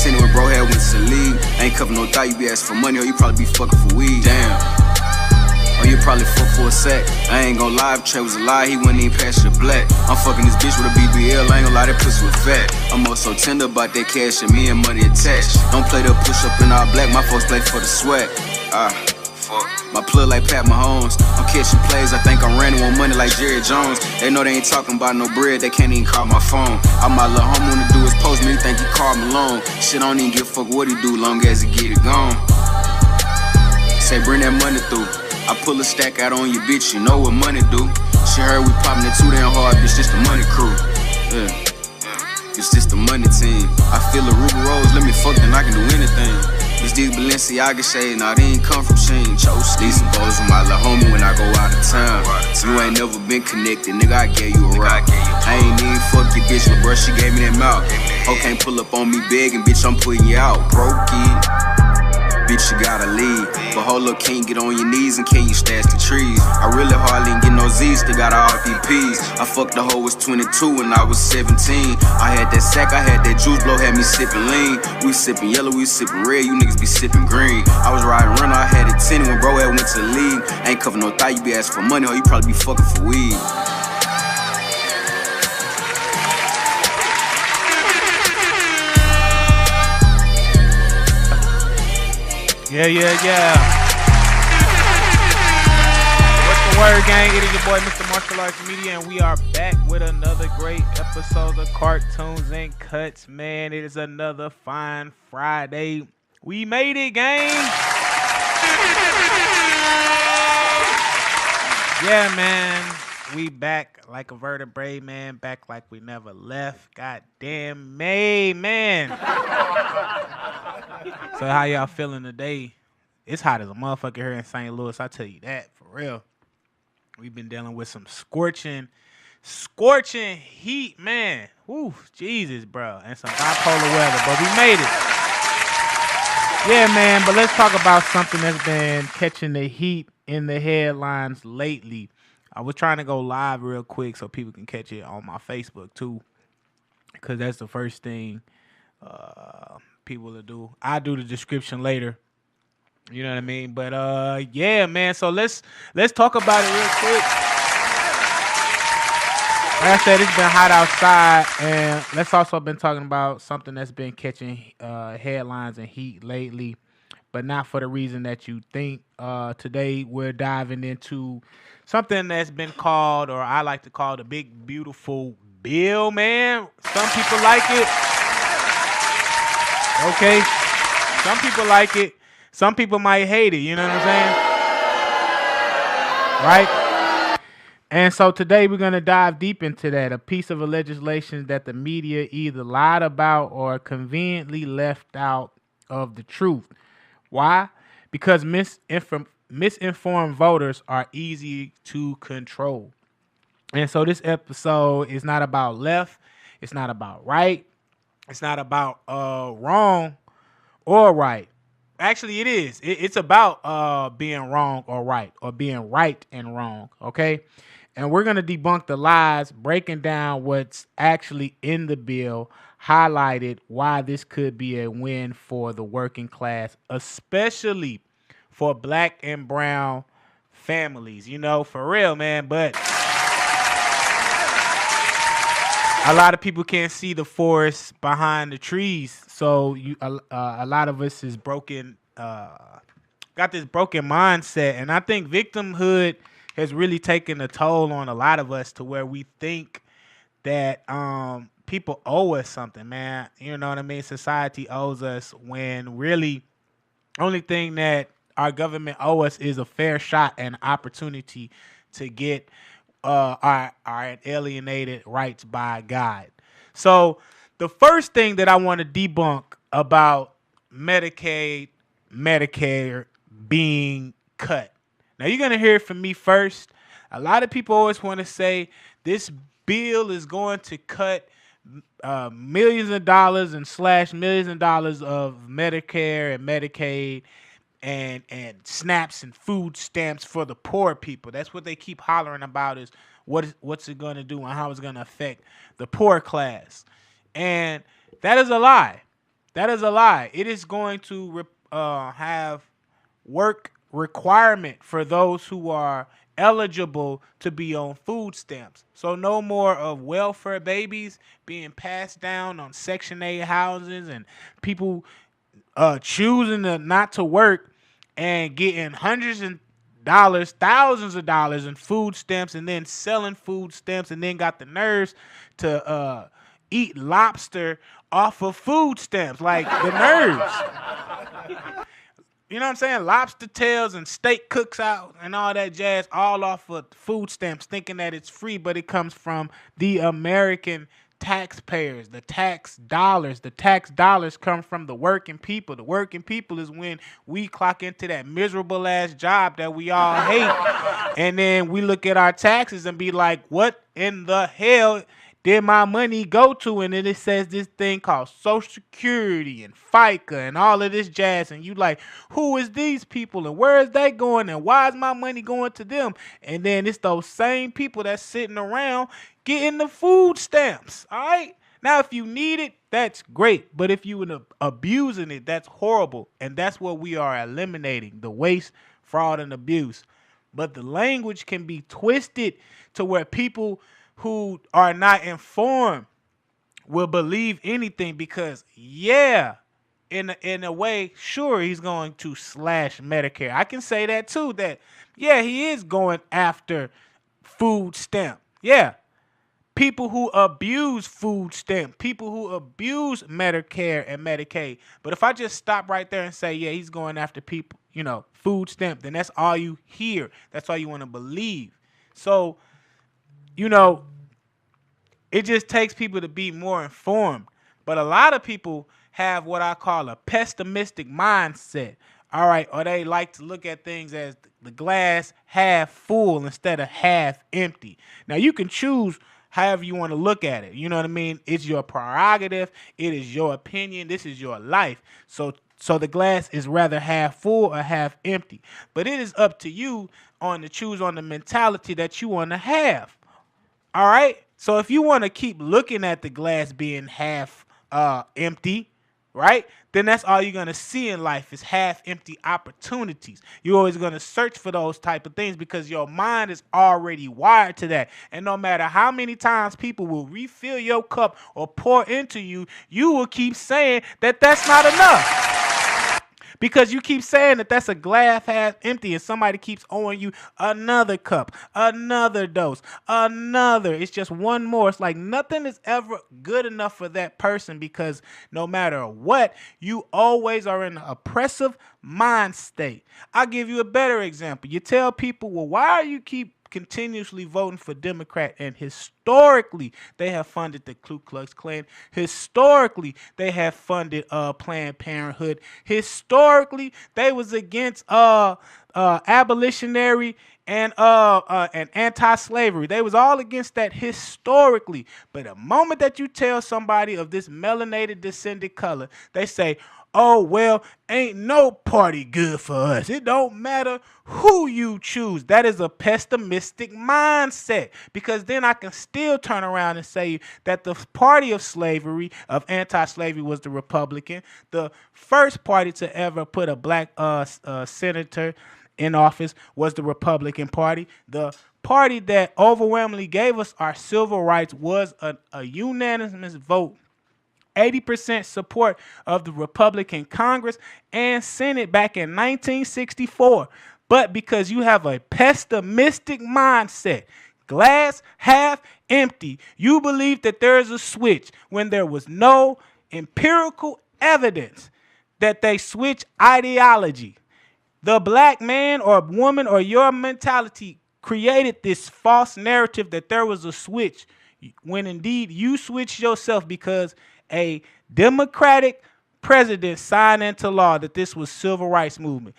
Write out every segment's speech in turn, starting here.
10 when bro had went to the league. Ain't cover no thought, you be asking for money or you probably be fucking for weed. Damn. Or you probably fuck for a sack. I ain't gon' lie, if Trey was a lie, he wouldn't even pass you the black. I'm fucking this bitch with a BBL, I ain't gon' lie, that pussy was fat. I'm also tender about that cash and me and money attached. Don't play the push up in all black, my folks play for the swag. Fuck. My plug like Pat Mahomes. I'm catching plays, I think I'm running on money like Jerry Jones. They know they ain't talking about no bread, they can't even call my phone. All my little homie wanna do is post me, he think he called me alone. Shit, I don't even give a fuck what he do, long as he get it gone. Say bring that money through. I pull a stack out on your bitch, you know what money do. She heard we poppin' it too damn hard, bitch, this the money crew. Yeah. It's just the money team. I feel a Ruby Rose, let me fuck, then I can do anything. It's these Balenciaga shades, nah, they ain't come from Sheen. Chose these boys with my little homie when I go out of town. You ain't never been connected, nigga, I gave you a rock. I ain't even fuck your bitch, little bruh, she gave me that mouth. Ho can't pull up on me begging, bitch, I'm putting you out. Broke it, bitch, you gotta leave. But hold up, can you get on your knees and can you stash the trees? I really hardly ain't get no Z's, still got all RPPs. I fucked the hoe was 22 when I was 17. I had that sack, I had that juice blow, had me sipping lean. We sipping yellow, we sipping red, you niggas be sipping green. I was riding runner, I had it 10 when bro had went to the league. Ain't cover no thought, you be asking for money or you probably be fucking for weed. Yeah. What's the word, gang? It is your boy, Mr. Martial Arts Media, and we are back with another great episode of Cartoons and Cuts. Man, it is another fine Friday. We made it, gang. Yeah, man. We back like a vertebrae, man. Back like we never left. God damn me, man. So how y'all feeling today? It's hot as a motherfucker here in St. Louis. I tell you that, for real. We've been dealing with some scorching heat, man. Woo, Jesus, bro. And some bipolar weather, but we made it. Yeah, man, but let's talk about something that's been catching the heat in the headlines lately. I was trying to go live real quick so people can catch it on my Facebook, too, because that's the first thing people will do. I do the description later. You know what I mean? But yeah, man. So let's talk about it real quick. Like I said, it's been hot outside, and let's also been talking about something that's been catching headlines and heat lately, but not for the reason that you think. Today we're diving into something that's been called, or I like to call, the big beautiful bill, man. Some people like it. Okay, some people like it. Some people might hate it. You know what I'm saying? Right? And so today we're going to dive deep into that. A piece of legislation that the media either lied about or conveniently left out of the truth. Why? Because misinformed voters are easy to control. And so this episode is not about left. It's not about right. It's not about wrong or right. Actually, it is. It's about being wrong or right, or being right and wrong, okay? And we're going to debunk the lies, breaking down what's actually in the bill, highlighted why this could be a win for the working class, especially for black and brown families. You know, for real, man. But a lot of people can't see the forest behind the trees, so a lot of us is broken, got this broken mindset, and I think victimhood has really taken a toll on a lot of us to where we think that people owe us something, man. You know what I mean? Society owes us, when really only thing that our government owe us is a fair shot and opportunity to get our alienated rights by God. So the first thing that I want to debunk about Medicaid, Medicare being cut. Now you're going to hear it from me first. A lot of people always want to say this bill is going to cut millions of dollars and slash millions of dollars of Medicare and Medicaid and snaps and food stamps for the poor people. That's what they keep hollering about, is what's it going to do and how it's going to affect the poor class. And that is a lie. That is a lie. It is going to have work requirement for those who are eligible to be on food stamps. So no more of welfare babies being passed down on Section 8 houses and people choosing not to work and getting hundreds of dollars, thousands of dollars in food stamps, and then selling food stamps, and then got the nerves to eat lobster off of food stamps. Like the nerves. You know what I'm saying? Lobster tails and steak cooks out and all that jazz, all off of food stamps, thinking that it's free, but it comes from the American taxpayers, the tax dollars. The tax dollars come from the working people. The working people is when we clock into that miserable ass job that we all hate. And then we look at our taxes and be like, what in the hell did my money go to? And then it says this thing called Social Security and FICA and all of this jazz. And you like, who is these people and where is they going and why is my money going to them? And then it's those same people that's sitting around getting the food stamps. All right. Now, if you need it, that's great. But if you abusing it, that's horrible. And that's what we are eliminating, the waste, fraud, and abuse. But the language can be twisted to where people who are not informed will believe anything because, yeah, in a way, sure, he's going to slash Medicare. I can say that too, that, yeah, he is going after food stamp. Yeah, people who abuse food stamp, people who abuse Medicare and Medicaid. But if I just stop right there and say, yeah, he's going after people, food stamp, then that's all you hear. That's all you want to believe. So, it just takes people to be more informed. But a lot of people have what I call a pessimistic mindset. All right, or they like to look at things as the glass half full instead of half empty. Now, you can choose however you want to look at it. You know what I mean? It's your prerogative. It is your opinion. This is your life. So the glass is rather half full or half empty. But it is up to you to choose on the mentality that you want to have. All right? So if you want to keep looking at the glass being half empty, right, then that's all you're going to see in life is half empty opportunities. You're always going to search for those type of things because your mind is already wired to that. And no matter how many times people will refill your cup or pour into you, you will keep saying that that's not enough. Because you keep saying that that's a glass half empty and somebody keeps owing you another cup, another dose, another. It's just one more. It's like nothing is ever good enough for that person because no matter what, you always are in an oppressive mind state. I'll give you a better example. You tell people, well, why do you keep continuously voting for Democrat? And historically, they have funded the Ku Klux Klan. Historically, they have funded Planned Parenthood. Historically, they was against abolitionary and anti-slavery. They was all against that historically. But the moment that you tell somebody of this melanated descended color, they say, oh, well, ain't no party good for us. It don't matter who you choose. That is a pessimistic mindset because then I can still turn around and say that the party of slavery, of anti-slavery, was the Republican. The first party to ever put a black senator in office was the Republican Party. The party that overwhelmingly gave us our civil rights was a unanimous vote. 80% support of the Republican Congress and Senate back in 1964. But because you have a pessimistic mindset, glass half empty, you believe that there is a switch when there was no empirical evidence that they switch ideology. The black man or woman or your mentality created this false narrative that there was a switch when indeed you switched yourself because a Democratic president signed into law that this was civil rights movement,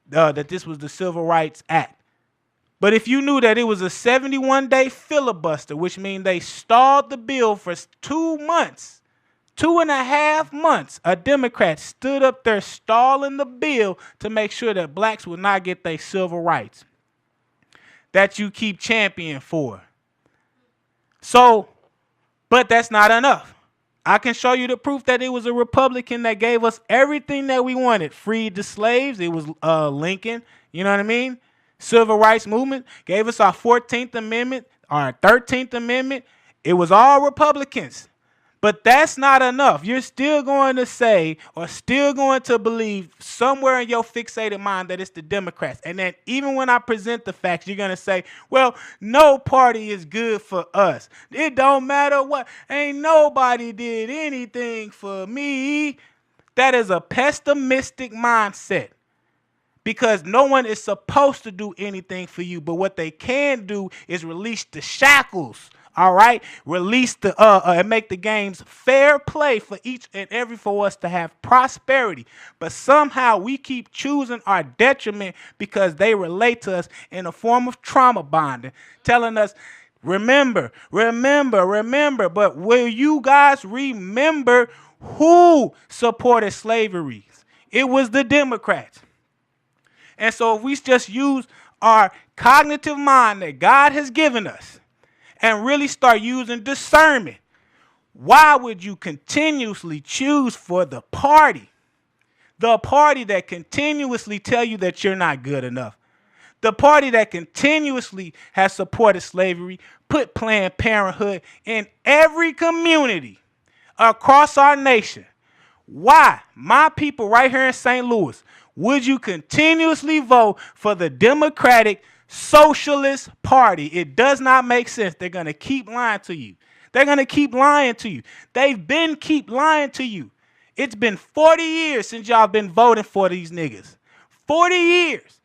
that this was the Civil Rights Act. But if you knew that it was a 71-day filibuster, which means they stalled the bill for 2 months, 2.5 months, a Democrat stood up there stalling the bill to make sure that blacks would not get their civil rights that you keep championing for. So, but that's not enough. I can show you the proof that it was a Republican that gave us everything that we wanted. Freed the slaves. It was Lincoln. You know what I mean? Civil rights movement. Gave us our 14th Amendment, our 13th Amendment. It was all Republicans. But that's not enough. You're still going to say or still going to believe somewhere in your fixated mind that it's the Democrats. And then even when I present the facts, you're going to say, well, no party is good for us. It don't matter what. Ain't nobody did anything for me. That is a pessimistic mindset. Because no one is supposed to do anything for you. But what they can do is release the shackles. All right, release the and make the games fair play for each and every for us to have prosperity. But somehow we keep choosing our detriment because they relate to us in a form of trauma bonding, telling us, remember, remember, remember. But will you guys remember who supported slavery? It was the Democrats. And so if we just use our cognitive mind that God has given us, and really start using discernment, why would you continuously choose for the party that continuously tell you that you're not good enough? The party that continuously has supported slavery, put Planned Parenthood in every community across our nation. Why, my people right here in St. Louis, would you continuously vote for the Democratic Socialist Party? It does not make sense. They're going to keep lying to you. They're going to keep lying to you. They've been keep lying to you. It's been 40 years since y'all been voting for these niggas. 40 years.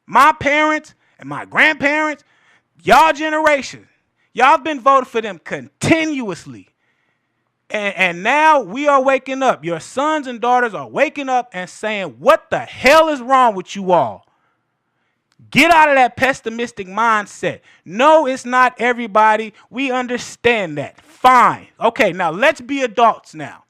My parents and my grandparents, y'all generation, y'all been voting for them continuously. And now we are waking up. Your sons and daughters are waking up and saying, what the hell is wrong with you all? Get out of that pessimistic mindset. No, it's not everybody. We understand that. Fine. Okay, now let's be adults now.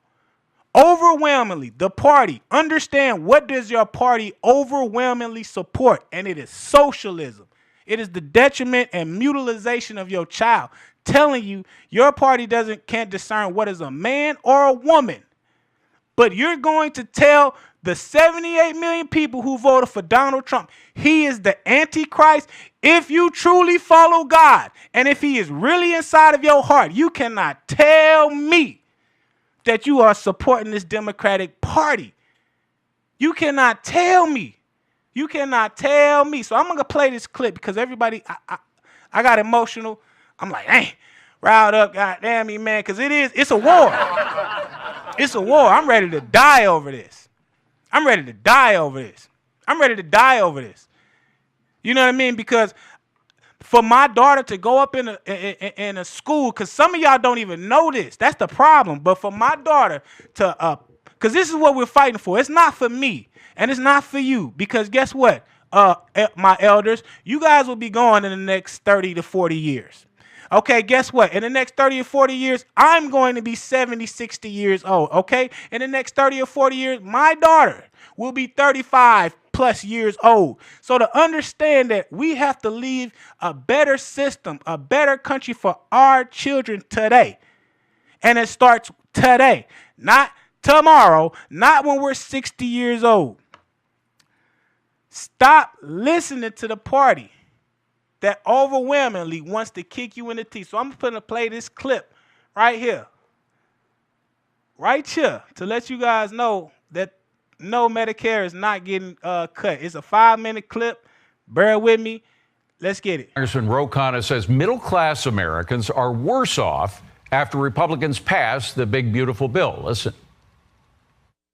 Overwhelmingly, the party, understand what does your party overwhelmingly support, and it is socialism. It is the detriment and mutilization of your child, telling you your party can't discern what is a man or a woman. But you're going to tell the 78 million people who voted for Donald Trump, he is the Antichrist. If you truly follow God, and if he is really inside of your heart, you cannot tell me that you are supporting this Democratic Party. You cannot tell me. You cannot tell me. So I'm going to play this clip because everybody, I got emotional. I'm like, dang, riled up, goddamn me, man, because it's a war. It's a war. I'm ready to die over this. I'm ready to die over this. I'm ready to die over this. You know what I mean? Because for my daughter to go up in a school, because some of y'all don't even know this. That's the problem. But for my daughter to, because this is what we're fighting for. It's not for me, and it's not for you. Because guess what? My elders, you guys will be gone in the next 30 to 40 years. Okay, guess what? In the next 30 or 40 years, I'm going to be 70, 60 years old, okay? In the next 30 or 40 years, my daughter will be 35 plus years old. So to understand that we have to leave a better system, a better country for our children today. And it starts today, not tomorrow, not when we're 60 years old. Stop listening to the party that overwhelmingly wants to kick you in the teeth. So I'm going to play this clip right here. Right here to let you guys know that no, Medicare is not getting cut. It's a 5-minute clip. Bear with me. Let's get it. Congressman Ro Khanna says middle-class Americans are worse off after Republicans pass the big, beautiful bill. Listen.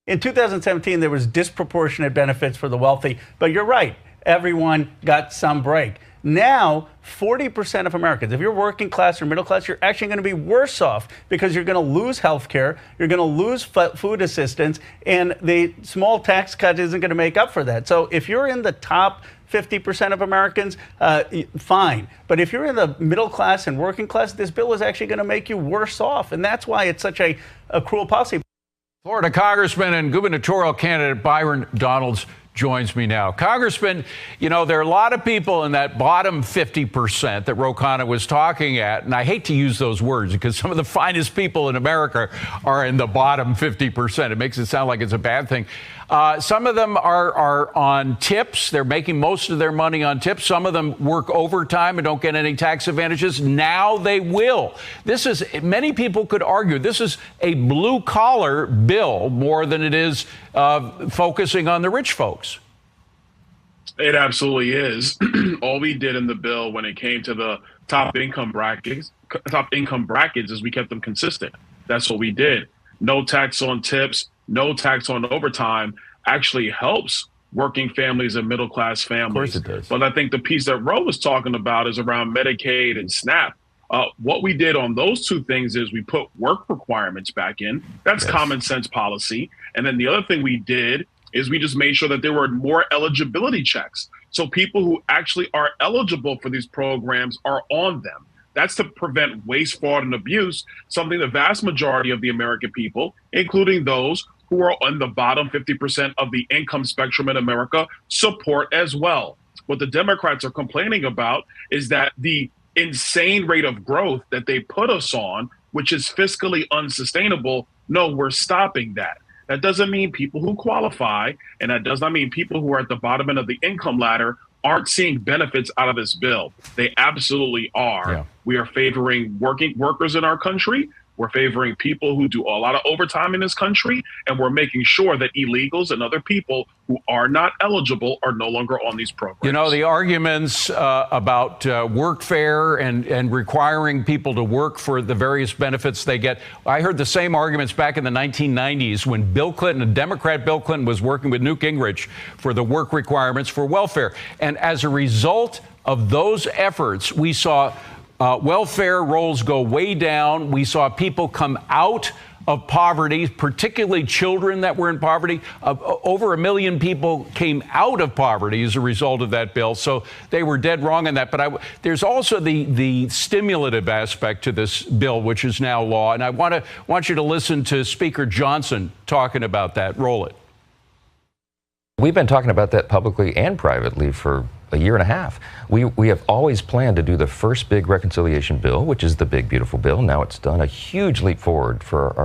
In 2017, there was disproportionate benefits for the wealthy, but you're right. Everyone got some break. Now, 40% of Americans, if you're working class or middle class, you're actually going to be worse off because you're going to lose health care, you're going to lose food assistance, and the small tax cut isn't going to make up for that. So if you're in the top 50% of Americans, fine. But if you're in the middle class and working class, this bill is actually going to make you worse off. And that's why it's such a cruel policy. Florida Congressman and gubernatorial candidate Byron Donalds joins me now. Congressman, you know, there are a lot of people in that bottom 50% that Ro Khanna was talking at, and I hate to use those words because some of the finest people in America are in the bottom 50%. It makes it sound like it's a bad thing. Some of them are on tips. They're making most of their money on tips. Some of them work overtime and don't get any tax advantages. Now they will. This is, many people could argue, this is a blue-collar bill more than it is focusing on the rich folks. It absolutely is. All we did in the bill when it came to the top income brackets is we kept them consistent. That's what we did. No tax on tips, no tax on overtime actually helps working families and middle-class families. Of course it does. But I think the piece that Ro was talking about is around Medicaid and SNAP. What we did on those two things is we put work requirements back in. That's common sense policy. And then the other thing we did is we just made sure that there were more eligibility checks. So people who actually are eligible for these programs are on them. That's to prevent waste, fraud, and abuse, something the vast majority of the American people, including those who are on the bottom 50% of the income spectrum in America, support as well. What the Democrats are complaining about is that the insane rate of growth that they put us on, which is fiscally unsustainable, no, we're stopping that. That doesn't mean people who qualify, and that does not mean people who are at the bottom end of the income ladder aren't seeing benefits out of this bill. They absolutely are. Yeah. We are favoring working workers in our country. We're favoring people who do a lot of overtime in this country, and we're making sure that illegals and other people who are not eligible are no longer on these programs. You know, the arguments about workfare and requiring people to work for the various benefits they get. I heard the same arguments back in the 1990s when Bill Clinton, Democrat Bill Clinton, was working with Newt Gingrich for the work requirements for welfare. And as a result of those efforts, we saw welfare rolls go way down. We saw people come out of poverty, particularly children that were in poverty. Over 1 million people came out of poverty as a result of that bill. So they were dead wrong on that. But there's also the stimulative aspect to this bill, which is now law. And I want you to listen to Speaker Johnson talking about that. Roll it. We've been talking about that publicly and privately for a year and a half. We have always planned to do the first big reconciliation bill, which is the big, beautiful bill. Now it's done a huge leap forward for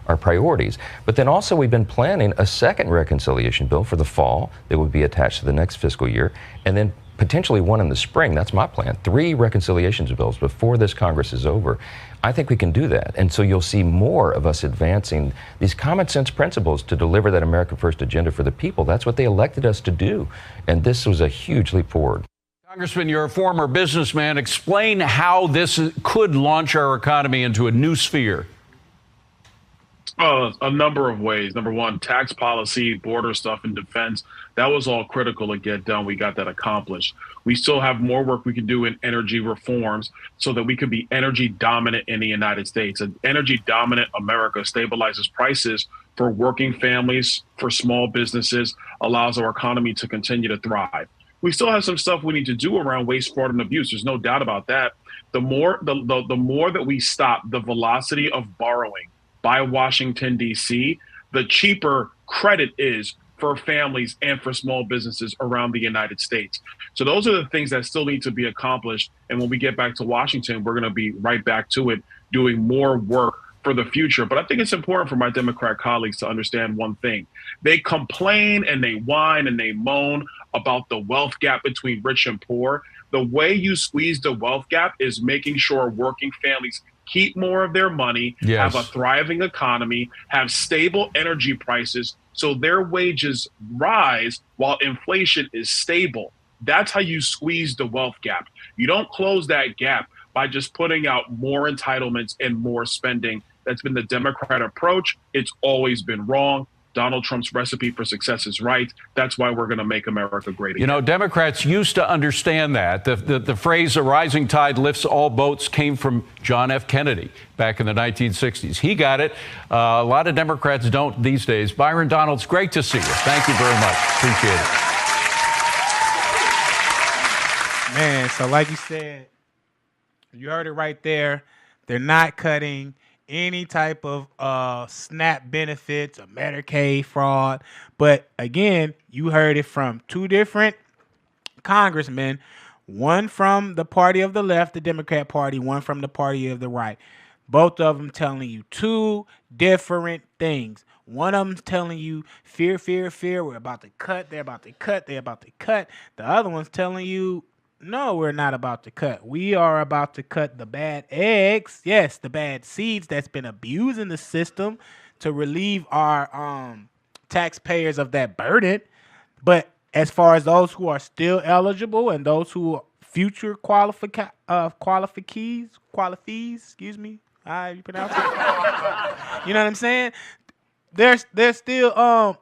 our priorities. But then also we've been planning a second reconciliation bill for the fall that would be attached to the next fiscal year, and then potentially one in the spring. That's my plan. 3 reconciliations bills before this Congress is over. I think we can do that. And so you'll see more of us advancing these common sense principles to deliver that America First agenda for the people. That's what they elected us to do. And this was a huge leap forward. Congressman, you're a former businessman. Explain how this could launch our economy into a new sphere. A number of ways. Number one, tax policy, border stuff, and defense. That was all critical to get done. We got that accomplished. We still have more work we can do in energy reforms so that we could be energy dominant in the United States. An energy dominant America stabilizes prices for working families, for small businesses, allows our economy to continue to thrive. We still have some stuff we need to do around waste, fraud, and abuse. There's no doubt about that. The more that we stop the velocity of borrowing by Washington, D.C., the cheaper credit is for families and for small businesses around the United States. So those are the things that still need to be accomplished. And when we get back to Washington, we're going to be right back to it, doing more work for the future. But I think it's important for my Democrat colleagues to understand one thing. They complain and they whine and they moan about the wealth gap between rich and poor. The way you squeeze the wealth gap is making sure working families keep more of their money, have a thriving economy, have stable energy prices, so their wages rise while inflation is stable. That's how you squeeze the wealth gap. You don't close that gap by just putting out more entitlements and more spending. That's been the Democrat approach. It's always been wrong. Donald Trump's recipe for success is right. That's why we're going to make America great again. You know, Democrats used to understand that. The phrase, a rising tide lifts all boats, came from John F. Kennedy back in the 1960s. He got it. A lot of Democrats don't these days. Byron Donalds, great to see you. Thank you very much. Appreciate it. Man, so like you said, you heard it right there. They're not cutting any type of SNAP benefits or Medicaid fraud. But again, you heard it from two different congressmen, one from the party of the left, the Democrat Party, one from the party of the right. Both of them telling you two different things. One of them's telling you fear, fear, fear. We're about to cut. They're about to cut. They're about to cut. The other one's telling you, no, we're not about to cut. We are about to cut the bad eggs. Yes, the bad seeds that's been abusing the system to relieve our taxpayers of that burden. But as far as those who are still eligible and those who are future qualifies, excuse me, how you pronounce it? You know what I'm saying? There's still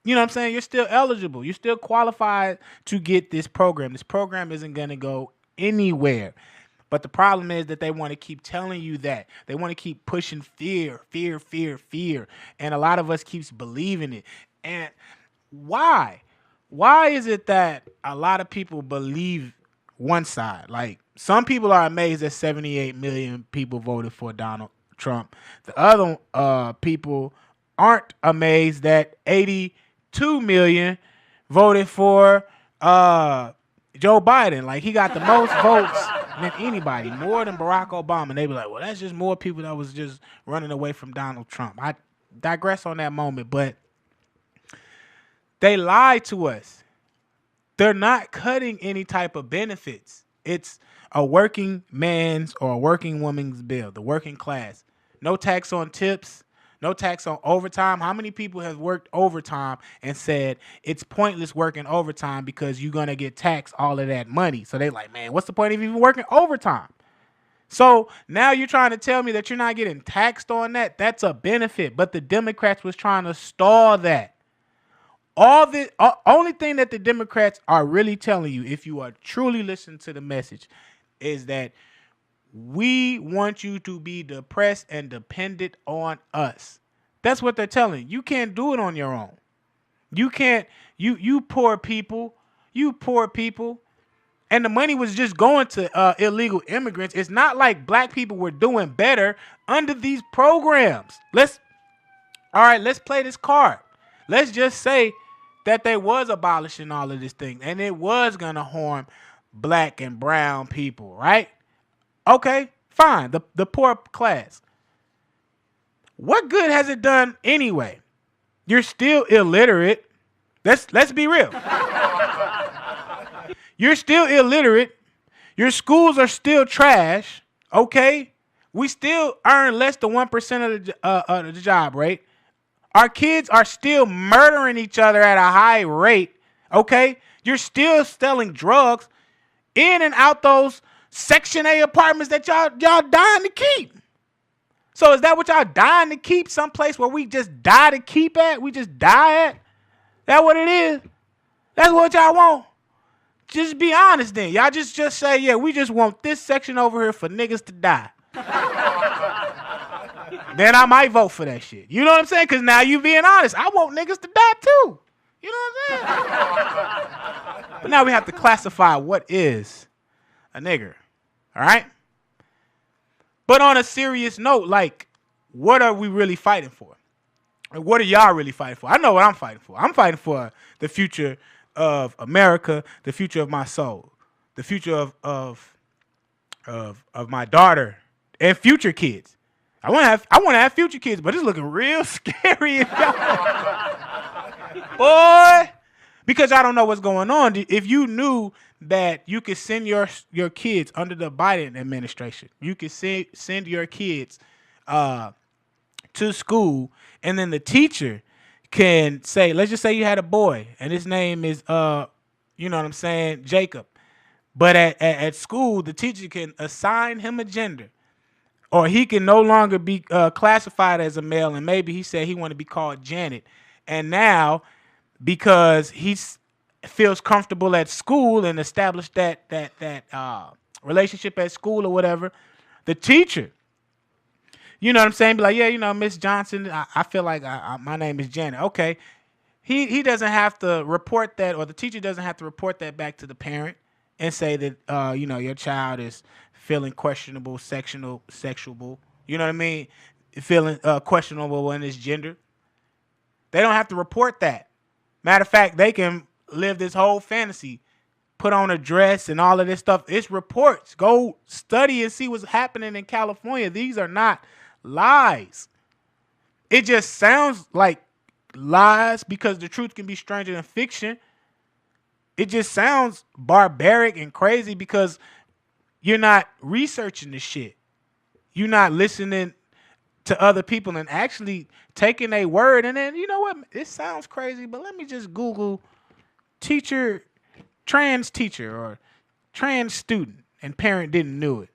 you know what I'm saying? You're still eligible. You're still qualified to get this program. This program isn't going to go anywhere. But the problem is that they want to keep telling you that. They want to keep pushing fear, fear, fear, fear. And a lot of us keeps believing it. And why? Why is it that a lot of people believe one side? Like, some people are amazed that 78 million people voted for Donald Trump. The other people aren't amazed that 82 million voted for Joe Biden. Like, he got the most votes than anybody, more than Barack Obama. And they be like, well, that's just more people that was just running away from Donald Trump. I digress on that moment, but they lied to us. They're not cutting any type of benefits. It's a working man's or a working woman's bill, the working class. No tax on tips, no tax on overtime. How many people have worked overtime and said it's pointless working overtime because you're going to get taxed all of that money? So they like, man, what's the point of even working overtime? So now you're trying to tell me that you're not getting taxed on that? That's a benefit. But the Democrats was trying to stall that. Only thing that the Democrats are really telling you, if you are truly listening to the message, is that we want you to be depressed and dependent on us. That's what they're telling you. You can't do it on your own. You can't. You poor people. You poor people. And the money was just going to illegal immigrants. It's not like black people were doing better under these programs. Let's play this card. Let's just say that they was abolishing all of this thing and it was going to harm black and brown people, right? Okay, fine. The poor class. What good has it done anyway? You're still illiterate. Let's be real. You're still illiterate. Your schools are still trash. Okay? We still earn less than 1% of the job rate. Our kids are still murdering each other at a high rate, okay? You're still selling drugs in and out those Section A apartments that y'all dying to keep. So is that what y'all dying to keep? Someplace where we just die to keep at? We just die at? That what it is? That's what y'all want? Just be honest then. Y'all just say, yeah, we just want this section over here for niggas to die. Then I might vote for that shit. You know what I'm saying? Because now you being honest. I want niggas to die too. You know what I'm saying? But now we have to classify what is a nigger. All right? But on a serious note, like, what are we really fighting for? And what are y'all really fighting for? I know what I'm fighting for. I'm fighting for the future of America, the future of my soul, the future of my daughter and future kids. I want to have future kids, but it's looking real scary. Boy, because I don't know what's going on. If you knew that you could send your kids under the Biden administration, you could send your kids to school, and then the teacher can say, let's just say you had a boy, and his name is, you know what I'm saying, Jacob. But at school, the teacher can assign him a gender. Or he can no longer be classified as a male, and maybe he said he want to be called Janet. And now, because he feels comfortable at school and established that relationship at school or whatever, the teacher, you know what I'm saying, be like, yeah, you know, Miss Johnson, I feel like my name is Janet. Okay, he doesn't have to report that, or the teacher doesn't have to report that back to the parent and say that you know, your child is feeling questionable, sexual, you know what I mean? feeling questionable in his gender. They don't have to report that. Matter of fact, they can live this whole fantasy, put on a dress and all of this stuff. It's reports. Go study and see what's happening in California. These are not lies. It just sounds like lies because the truth can be stranger than fiction. It just sounds barbaric and crazy because you're not researching this shit. You're not listening to other people and actually taking a word. And then, you know what? It sounds crazy, but let me just Google trans teacher or trans student, and parent didn't know it.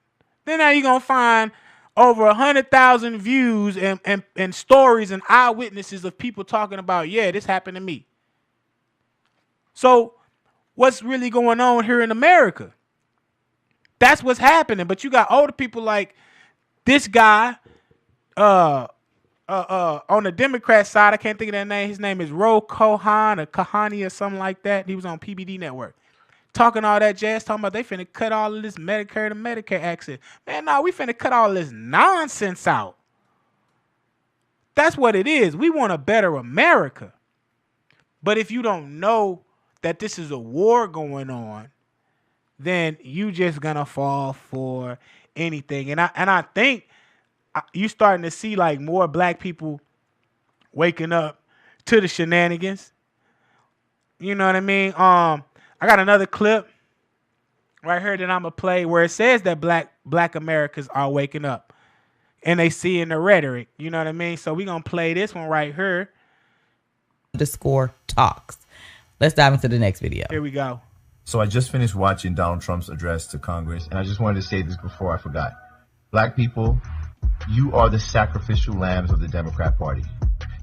Then now you're going to find over 100,000 views and stories and eyewitnesses of people talking about, yeah, this happened to me. So what's really going on here in America? That's what's happening. But you got older people like this guy on the Democrat side. I can't think of that name. His name is Ro Kohan or Kahani or something like that. He was on PBD Network. Talking all that jazz, talking about they finna cut all of this Medicare to Medicare access. Man, no, we finna cut all this nonsense out. That's what it is. We want a better America. But if you don't know that this is a war going on, then you just gonna fall for anything. And I think you starting to see like more black people waking up to the shenanigans. You know what I mean? I got another clip right here that I'm gonna play where it says that black Americans are waking up and they see in the rhetoric. You know what I mean? So we're gonna play this one right here. Underscore talks. Let's dive into the next video. Here we go. So I just finished watching Donald Trump's address to Congress, and I just wanted to say this before I forgot. Black people, you are the sacrificial lambs of the Democrat Party.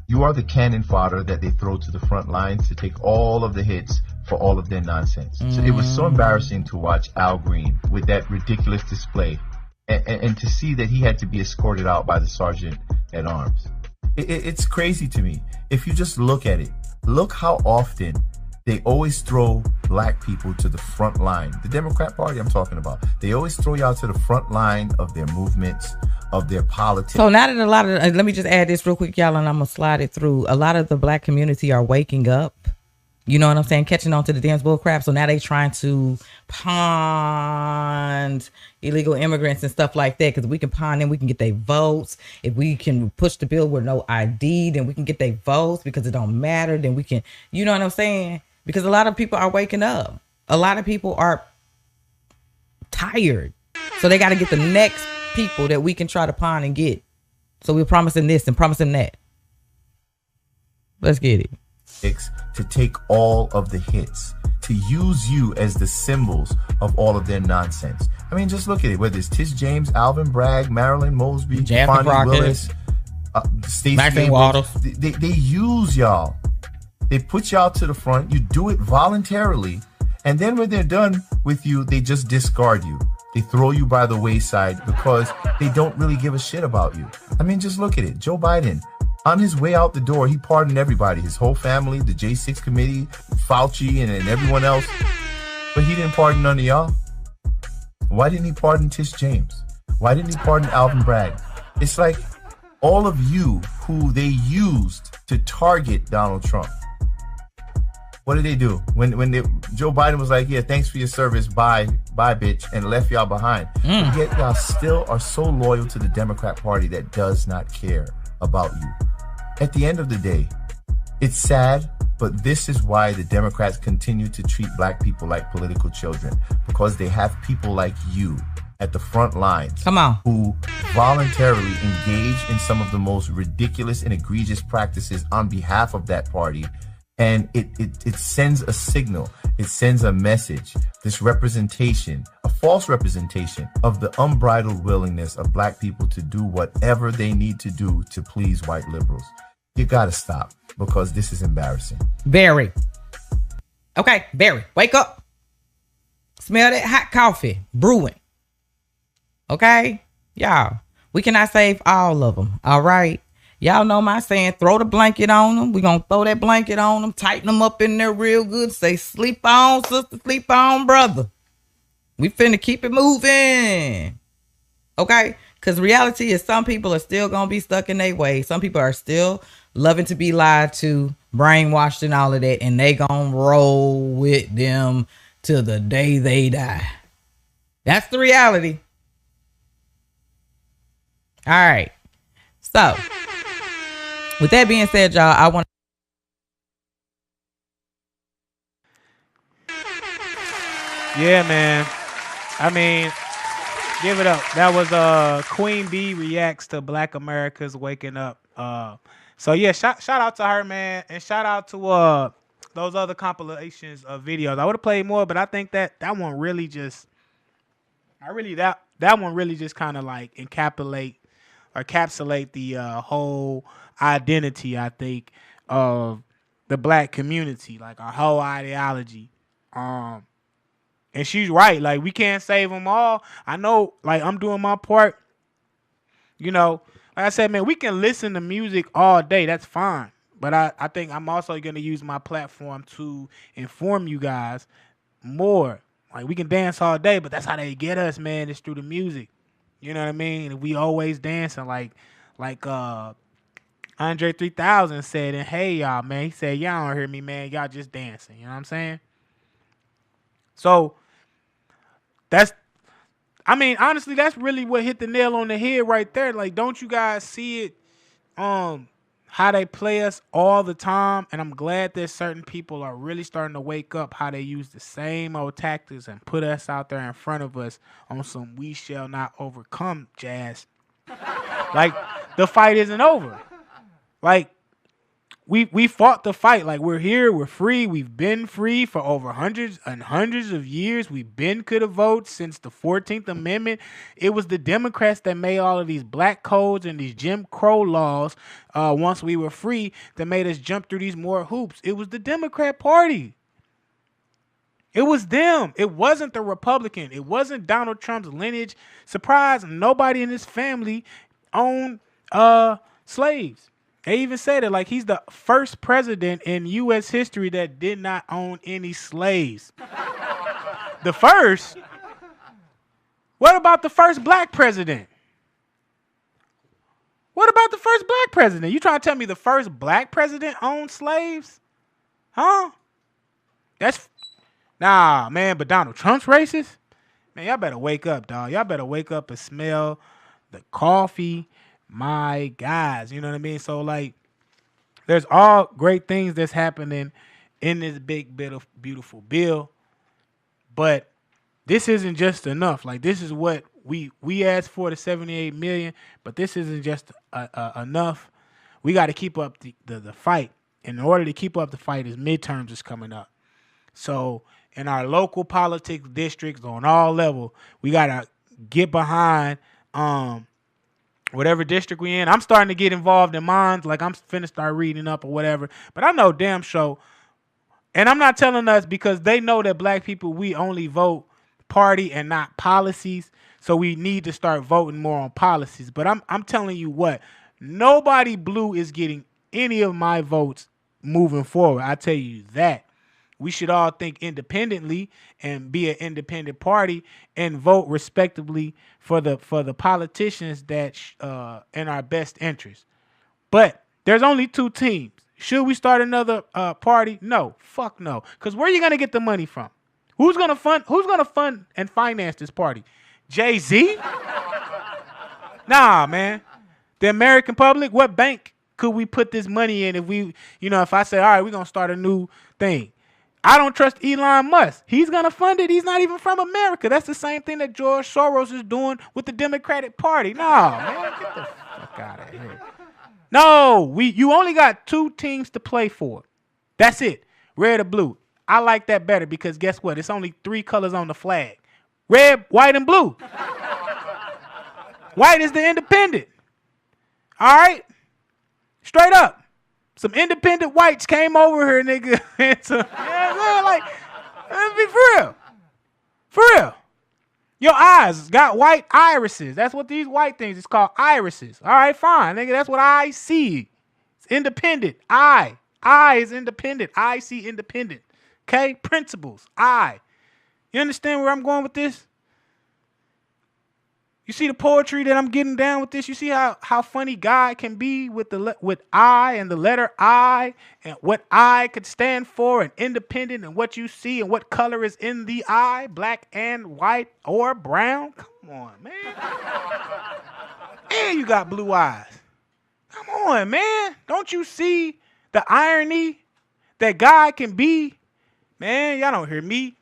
You are the cannon fodder that they throw to the front lines to take all of the hits for all of their nonsense. So it was so embarrassing to watch Al Green with that ridiculous display and to see that he had to be escorted out by the sergeant at arms. It's crazy to me. If you just look at it, look how often they always throw black people to the front line. The Democrat Party I'm talking about. They always throw y'all to the front line of their movements, of their politics. So now that a lot of, let me just add this real quick, y'all, and I'm going to slide it through. A lot of the black community are waking up. You know what I'm saying? Catching on to the dance bull crap. So now they trying to pawn illegal immigrants and stuff like that. Because we can pawn them, we can get their votes. If we can push the bill with no ID, then we can get their votes because it don't matter. Then we can, you know what I'm saying? Because a lot of people are waking up. A lot of people are tired. So they got to get the next people that we can try to pawn and get. So we're promising this and promising that. Let's get it. To take all of the hits, to use you as the symbols of all of their nonsense. I mean, just look at it. Whether it's Tish James, Alvin Bragg, Marilyn Mosby, Fonnie Willis, Stacey Waters, they use y'all. They put y'all to the front. You do it voluntarily. And then when they're done with you, they just discard you. They throw you by the wayside because they don't really give a shit about you. I mean, just look at it. Joe Biden, on his way out the door, he pardoned everybody, his whole family, the J6 committee, Fauci, and everyone else. But he didn't pardon none of y'all. Why didn't he pardon Tish James? Why didn't he pardon Alvin Bragg? It's like all of you who they used to target Donald Trump. What did they do? When Joe Biden was like, yeah, thanks for your service, bye, bitch, and left y'all behind. But yet y'all still are so loyal to the Democrat Party that does not care about you. At the end of the day, it's sad, but this is why the Democrats continue to treat black people like political children, because they have people like you at the front lines who voluntarily engage in some of the most ridiculous and egregious practices on behalf of that party. And it sends a signal. It sends a message. This representation, a false representation of the unbridled willingness of black people to do whatever they need to do to please white liberals. You got to stop, because this is embarrassing. Barry. Okay, Barry, wake up. Smell that hot coffee brewing. Okay, y'all, we cannot save all of them. All right. Y'all know my saying, throw the blanket on them. We're going to throw that blanket on them, tighten them up in there real good. Say, sleep on, sister, sleep on, brother. We finna keep it moving. Okay? Because reality is some people are still going to be stuck in their way. Some people are still loving to be lied to, brainwashed and all of that. And they going to roll with them till the day they die. That's the reality. All right. So, with that being said, y'all, I want Yeah, man. I mean, give it up. That was Queen Bee reacts to Black America's waking up. So yeah, shout out to her, man, and shout out to those other compilations of videos. I would have played more, but I think that one really just, that one really just kind of like encapsulate the whole identity, I think, of the Black community, like our whole ideology. And she's right. Like, we can't save them all. I know, like, I'm doing my part. You know, like I said, man, we can listen to music all day. That's fine. But I think I'm also going to use my platform to inform you guys more. Like, we can dance all day, but that's how they get us, man. It's through the music. You know what I mean? We always dancing like Andre 3000 said, and hey, y'all, man. He said, y'all don't hear me, man. Y'all just dancing. You know what I'm saying? So, honestly, that's really what hit the nail on the head right there. Like, don't you guys see it, how they play us all the time? And I'm glad that certain people are really starting to wake up how they use the same old tactics and put us out there in front of us on some we shall not overcome jazz. Like, the fight isn't over. Like, we fought the fight. Like, we're here, we're free, we've been free for over hundreds and hundreds of years. We've been could have voted since the 14th Amendment. It was the Democrats that made all of these black codes and these Jim Crow laws once we were free that made us jump through these more hoops. It was the Democrat Party. It was them. It wasn't the Republican. It wasn't Donald Trump's lineage. Surprise, nobody in his family owned slaves. They even said it like he's the first president in U.S. history that did not own any slaves. The first? What about the first black president? What about the first black president? You trying to tell me the first black president owned slaves? Huh? Nah, man, but Donald Trump's racist? Man, y'all better wake up, dog. Y'all better wake up and smell the coffee. My guys, you know what I mean? So, like, there's all great things that's happening in this big bit of beautiful bill, but this isn't just enough. Like, this is what we asked for, the 78 million, but this isn't just enough. We got to keep up the fight. And in order to keep up the fight, is midterms is coming up. So in our local politics districts on all level, we got to get behind whatever district we in. I'm starting to get involved in mine. Like, I'm finna start reading up or whatever. But I know damn sure, and I'm not telling us because they know that black people, we only vote party and not policies. So we need to start voting more on policies. But I'm telling you what, nobody blue is getting any of my votes moving forward. I tell you that. We should all think independently and be an independent party and vote respectively for the politicians that in our best interest. But there's only two teams. Should we start another party? No, fuck no. Because where are you gonna get the money from? Who's gonna fund and finance this party? Jay-Z? Nah, man. The American public. What bank could we put this money in if I say, all right, we're gonna start a new thing? I don't trust Elon Musk. He's going to fund it. He's not even from America. That's the same thing that George Soros is doing with the Democratic Party. No, man, get the fuck out of here. No, you only got two teams to play for. That's it. Red or blue. I like that better because guess what? It's only three colors on the flag. Red, white, and blue. White is the independent. All right? Straight up. Some independent whites came over here, nigga. Like, let's be for real. For real. Your eyes got white irises. That's what these white things is called, irises. All right, fine, nigga. That's what I see. It's independent. I is independent. I see independent. Okay? Principles. You understand where I'm going with this? You see the poetry that I'm getting down with this? You see how funny God can be with with I and the letter I and what I could stand for and independent and what you see and what color is in the eye, black and white or brown. Come on, man. And you got blue eyes. Come on, man. Don't you see the irony that God can be? Man, y'all don't hear me.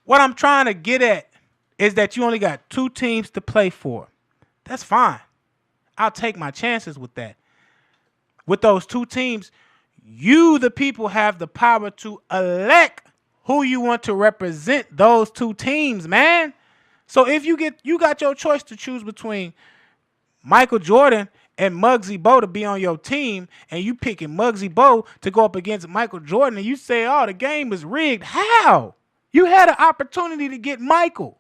What I'm trying to get at is that you only got 2 teams to play for. That's fine. I'll take my chances with that. With those 2 teams, you, the people, have the power to elect who you want to represent those 2 teams, man. So if you got your choice to choose between Michael Jordan and Muggsy Bogues to be on your team, and you picking Muggsy Bogues to go up against Michael Jordan, and you say, oh, the game is rigged. How? You had an opportunity to get Michael.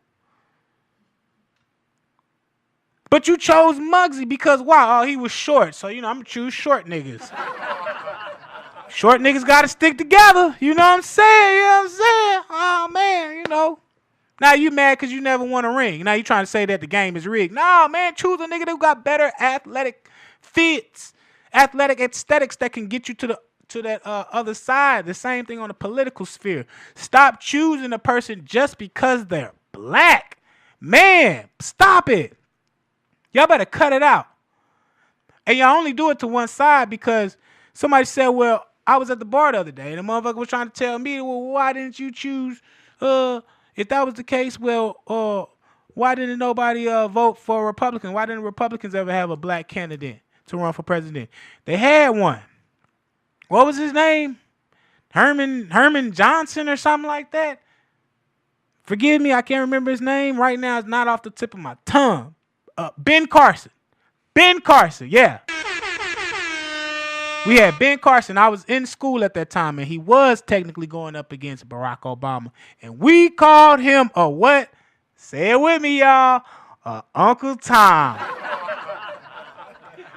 But you chose Muggsy because, wow, he was short. So, I'm going to choose short niggas. Short niggas got to stick together. You know what I'm saying? Oh, man, Now you mad because you never won a ring. Now you trying to say that the game is rigged. No, man, choose a nigga that got better athletic fits, athletic aesthetics that can get you to that other side. The same thing on the political sphere. Stop choosing a person just because they're black. Man, stop it. Y'all better cut it out. And y'all only do it to one side because somebody said, well, I was at the bar the other day and the motherfucker was trying to tell me, well, why didn't you choose, if that was the case, well, why didn't nobody vote for a Republican? Why didn't Republicans ever have a black candidate to run for president? They had one. What was his name? Herman Johnson or something like that? Forgive me, I can't remember his name. Right now, it's not off the tip of my tongue. Ben Carson. Ben Carson, yeah. We had Ben Carson. I was in school at that time, and he was technically going up against Barack Obama. And we called him a what? Say it with me, y'all. Uncle Tom.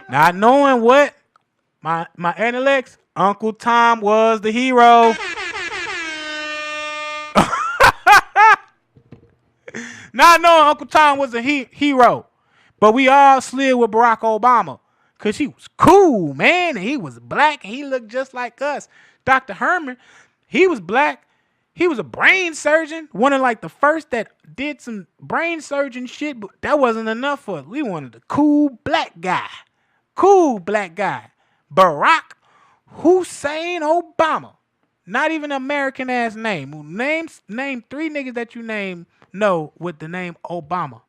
Not knowing what? My intellects, Uncle Tom was the hero. Not knowing Uncle Tom was a hero. But we all slid with Barack Obama because he was cool, man, and he was black, and he looked just like us. Dr. Herman, he was black. He was a brain surgeon, one of like the first that did some brain surgeon shit, but that wasn't enough for us. We wanted a cool black guy. Cool black guy. Barack Hussein Obama. Not even an American-ass name. Name 3 niggas that you know with the name Obama.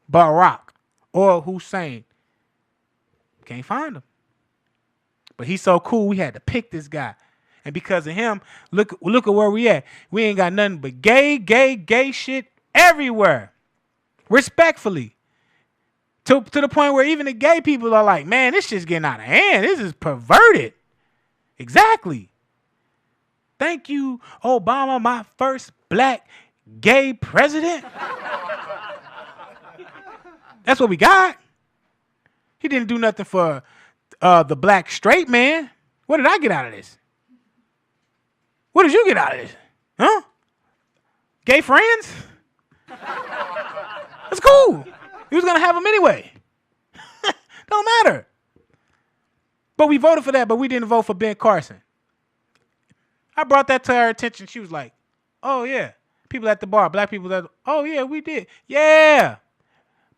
Barack. Or Hussein. Can't find him. But he's so cool, we had to pick this guy. And because of him, look at where we at. We ain't got nothing but gay shit everywhere. Respectfully. To the point where even the gay people are like, man, this shit's getting out of hand. This is perverted. Exactly. Thank you, Obama, my first black gay president. That's what we got. He didn't do nothing for the black straight man. What did I get out of this? What did you get out of this? Huh? Gay friends? That's cool. He was going to have them anyway. Don't matter. But we voted for that, but we didn't vote for Ben Carson. I brought that to her attention. She was like, oh, yeah. People at the bar, black people, oh, yeah, we did. Yeah.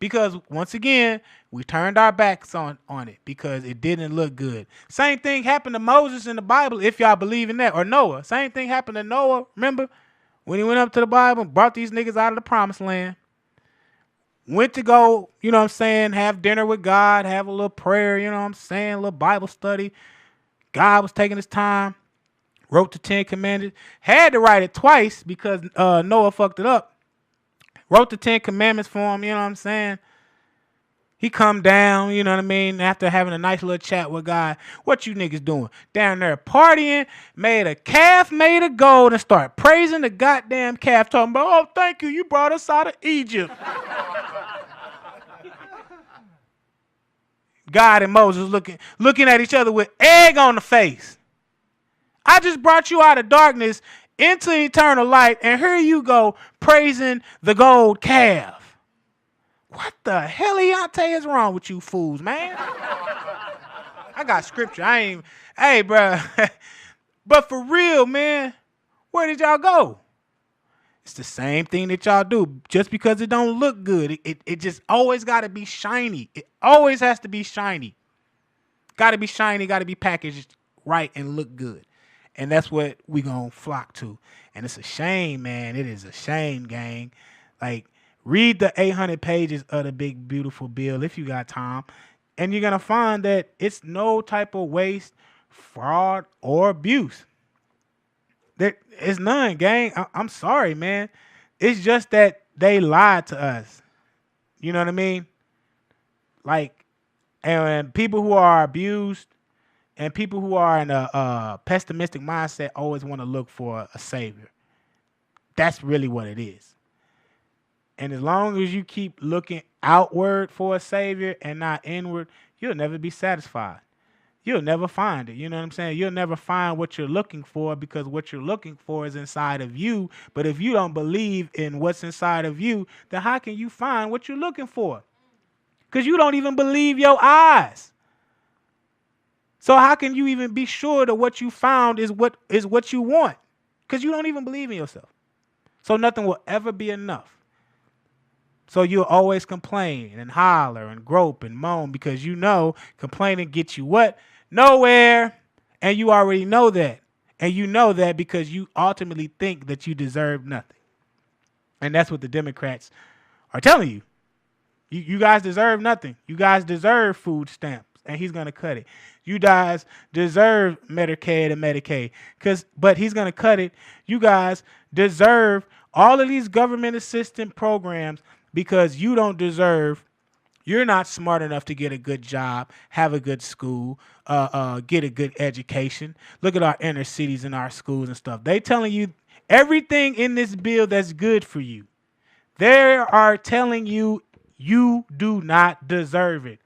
Because, once again, we turned our backs on it because it didn't look good. Same thing happened to Moses in the Bible, if y'all believe in that, or Noah. Same thing happened to Noah, remember? When he went up to the Bible and brought these niggas out of the promised land. Went to go, you know what I'm saying, have dinner with God, have a little prayer, you know what I'm saying, a little Bible study. God was taking his time, wrote the 10 Commandments. Had to write it twice because Noah fucked it up. Wrote the 10 Commandments for him, you know what I'm saying. He come down, you know what I mean, after having a nice little chat with God. What you niggas doing? Down there partying, made a calf made of gold and start praising the goddamn calf, talking about, oh, thank you, you brought us out of Egypt. God and Moses looking at each other with egg on the face. I just brought you out of darkness into eternal light, and here you go praising the gold calf. What the hell, Leontay, is wrong with you fools, man? I got scripture. Hey, bro. But for real, man, where did y'all go? It's the same thing that y'all do. Just because it don't look good, it just always got to be shiny. It always has to be shiny. Got to be shiny, got to be packaged right and look good. And that's what we going to flock to. And it's a shame, man. It is a shame, gang. Like, read the 800 pages of the big, beautiful bill if you got time. And you're going to find that it's no type of waste, fraud, or abuse. There is none, gang. I'm sorry, man. It's just that they lied to us. You know what I mean? Like, and people who are abused and people who are in a pessimistic mindset always want to look for a savior. That's really what it is. And as long as you keep looking outward for a savior and not inward, you'll never be satisfied. You'll never find it. You know what I'm saying? You'll never find what you're looking for because what you're looking for is inside of you. But if you don't believe in what's inside of you, then how can you find what you're looking for? Because you don't even believe your eyes. So how can you even be sure that what you found is what you want? Because you don't even believe in yourself. So nothing will ever be enough. So you'll always complain and holler and grope and moan because you know complaining gets you what? Nowhere. And you already know that. And you know that because you ultimately think that you deserve nothing. And that's what the Democrats are telling you. You guys deserve nothing. You guys deserve food stamps. And he's going to cut it. You guys deserve Medicaid and Medicaid. But he's going to cut it. You guys deserve all of these government assistance programs because you don't deserve, you're not smart enough to get a good job, have a good school, get a good education. Look at our inner cities and our schools and stuff. They telling you everything in this bill that's good for you. They are telling you you do not deserve it.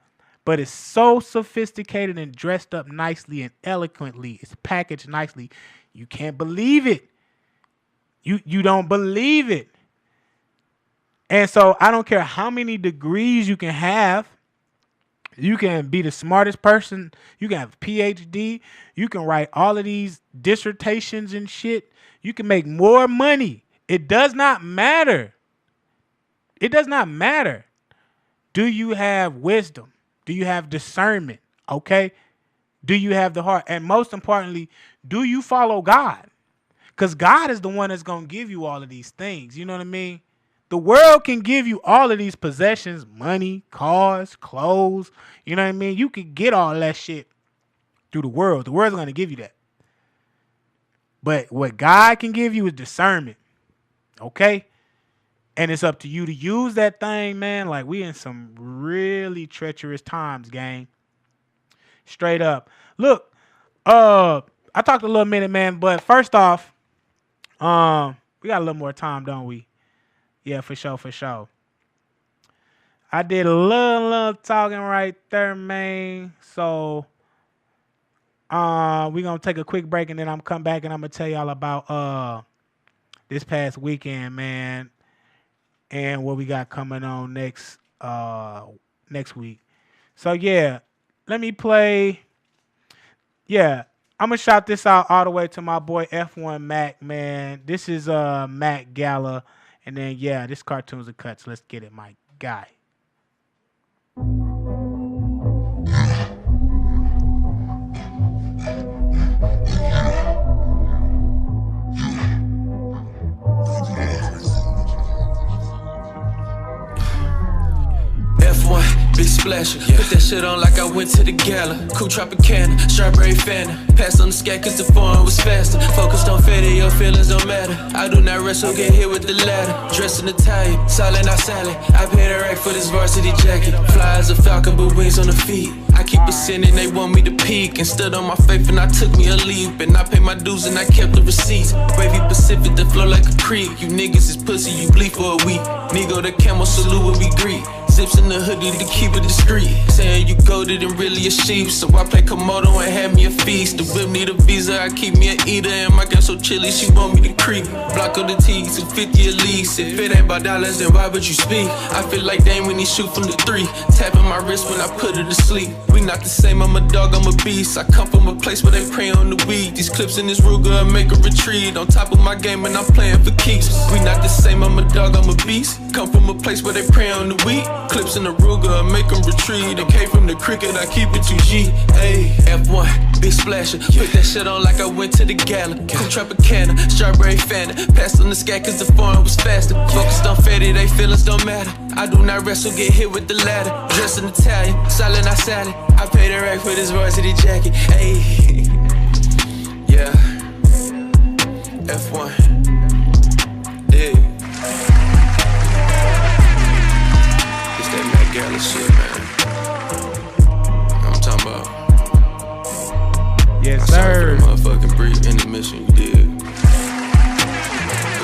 But it's so sophisticated and dressed up nicely and eloquently. It's packaged nicely. You can't believe it. You don't believe it. And so I don't care how many degrees you can have. You can be the smartest person. You can have a PhD. You can write all of these dissertations and shit. You can make more money. It does not matter. It does not matter. Do you have wisdom? Do you have discernment? Okay. Do you have the heart? And most importantly, do you follow God? Because God is the one that's going to give you all of these things. You know what I mean? The world can give you all of these possessions, money, cars, clothes. You know what I mean? You can get all that shit through the world. The world's going to give you that. But what God can give you is discernment. Okay? And it's up to you to use that thing, man. Like, we in some really treacherous times, gang. Straight up. Look, I talked a little minute, man. But first off, we got a little more time, don't we? Yeah, for sure, for sure. I did a little talking right there, man. So, we're going to take a quick break, and then I'm come back, and I'm going to tell y'all about this past weekend, man, and what we got coming on next week. So, yeah, let me play. Yeah, I'm going to shout this out all the way to my boy F1 Mac, man. This is Mac Gala. And then, yeah, this cartoon's a cut, so let's get it, my guy. F1, big splash. Put that shit on like I went to the gala. Cool Tropicana, strawberry Fanta. Passed on the scat cause the foreign was faster. Focused on faded, your feelings don't matter. I do not wrestle, get hit with the ladder. Dressed in Italian, silent, not silent. I paid a rack for this varsity jacket. Fly as a falcon, but wings on the feet. I keep ascending, they want me to peak. And stood on my faith and I took me a leap. And I paid my dues and I kept the receipts. Wavy Pacific that flow like a creek. You niggas is pussy, you bleed for a week. Me go to camel salute when we greet. Zips in the hoodie to keep it discreet. Saying you goated and really a sheep. So I play Komodo and have me a feast. The whip need a visa, I keep me an eater. And my girl so chilly, she want me to creep. Block on the T, 250 at least. If it ain't about dollars, then why would you speak? I feel like Dame when he shoot from the 3. Tapping my wrist when I put her to sleep. We not the same, I'm a dog, I'm a beast. I come from a place where they prey on the weed. These clips in this Ruger, I make a retreat. On top of my game and I'm playing for keeps. We not the same, I'm a dog, I'm a beast. Come from a place where they prey on the weed. Clips in the Ruger, I make them retreat. And came from the cricket, I keep it 2G. Ayy, F1, big splasher. Put that shit on like I went to the gala. Cool Tropicana, strawberry Fanta. Passed on the scat cause the foreign was faster. Focused on fatty, they feelings don't matter. I do not wrestle, get hit with the ladder. Dressed in Italian, silent, I salad. I paid a rack for this varsity jacket. Ayy, yeah. F1, dig. It's that Matt Galley shit, man. I'm talking about. Yes, I saw sir. for the motherfucking brief intermission you did. Put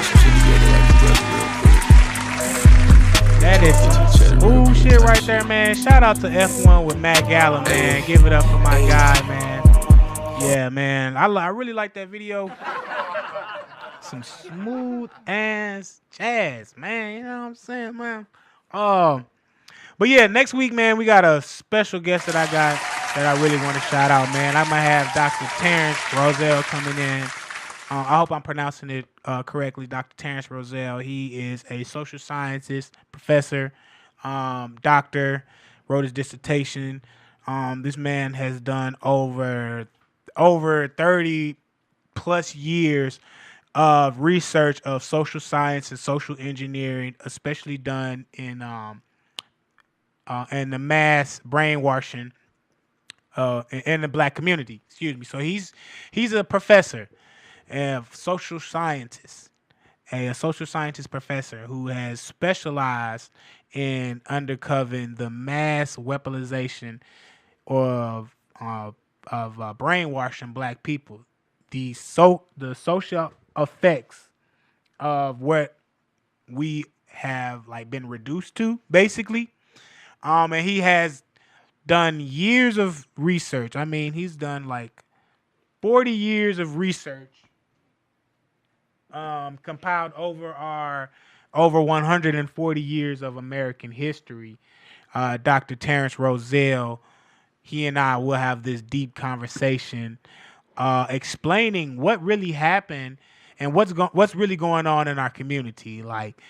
some shit together like the brother real quick. That is some smooth shit right there, man. Shout out to F1 with Matt Gallon, man. Give it up for my guy, man. Yeah, man. I really like that video. Some smooth ass jazz, man. You know what I'm saying, man? But yeah, next week, man, we got a special guest that I really want to shout out, man. I might have Dr. Terrence Roselle coming in. I hope I'm pronouncing it correctly. Dr. Terrence Roselle. He is a social scientist, professor, doctor, wrote his dissertation. This man has done over 30 plus years of research of social science and social engineering, especially done in the mass brainwashing in the black community. Excuse me. So he's a professor, a social scientist, a social scientist professor who has specialized in uncovering the mass weaponization of brainwashing black people, the social effects of what we have like been reduced to, basically. And he has done years of research. I mean, he's done like 40 years of research, compiled over 140 years of American history. Dr. Terrence Roselle, he and I will have this deep conversation, explaining what really happened and what's really going on in our community. Like,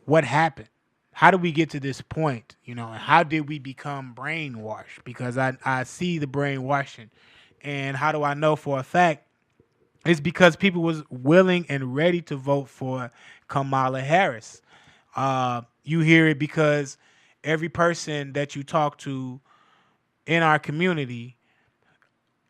what happened? How did we get to this point? You know, and how did we become brainwashed? Because I see the brainwashing. And how do I know for a fact? It's because people was willing and ready to vote for Kamala Harris. You hear it because every person that you talk to in our community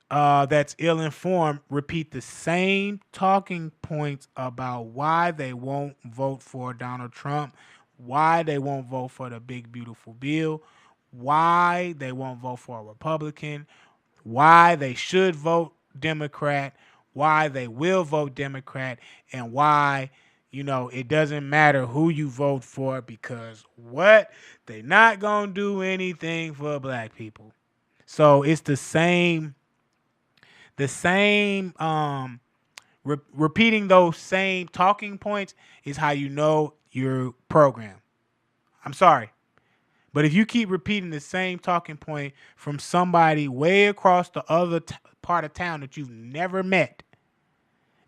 that's ill-informed repeat the same talking points about why they won't vote for Donald Trump, why they won't vote for the big, beautiful bill, why they won't vote for a Republican, why they should vote Democrat, why they will vote Democrat, and why, you know, it doesn't matter who you vote for because what? They not going to do anything for black people. So it's the same repeating those same talking points is how you know your program. I'm sorry. But if you keep repeating the same talking point from somebody way across the other part of town that you've never met,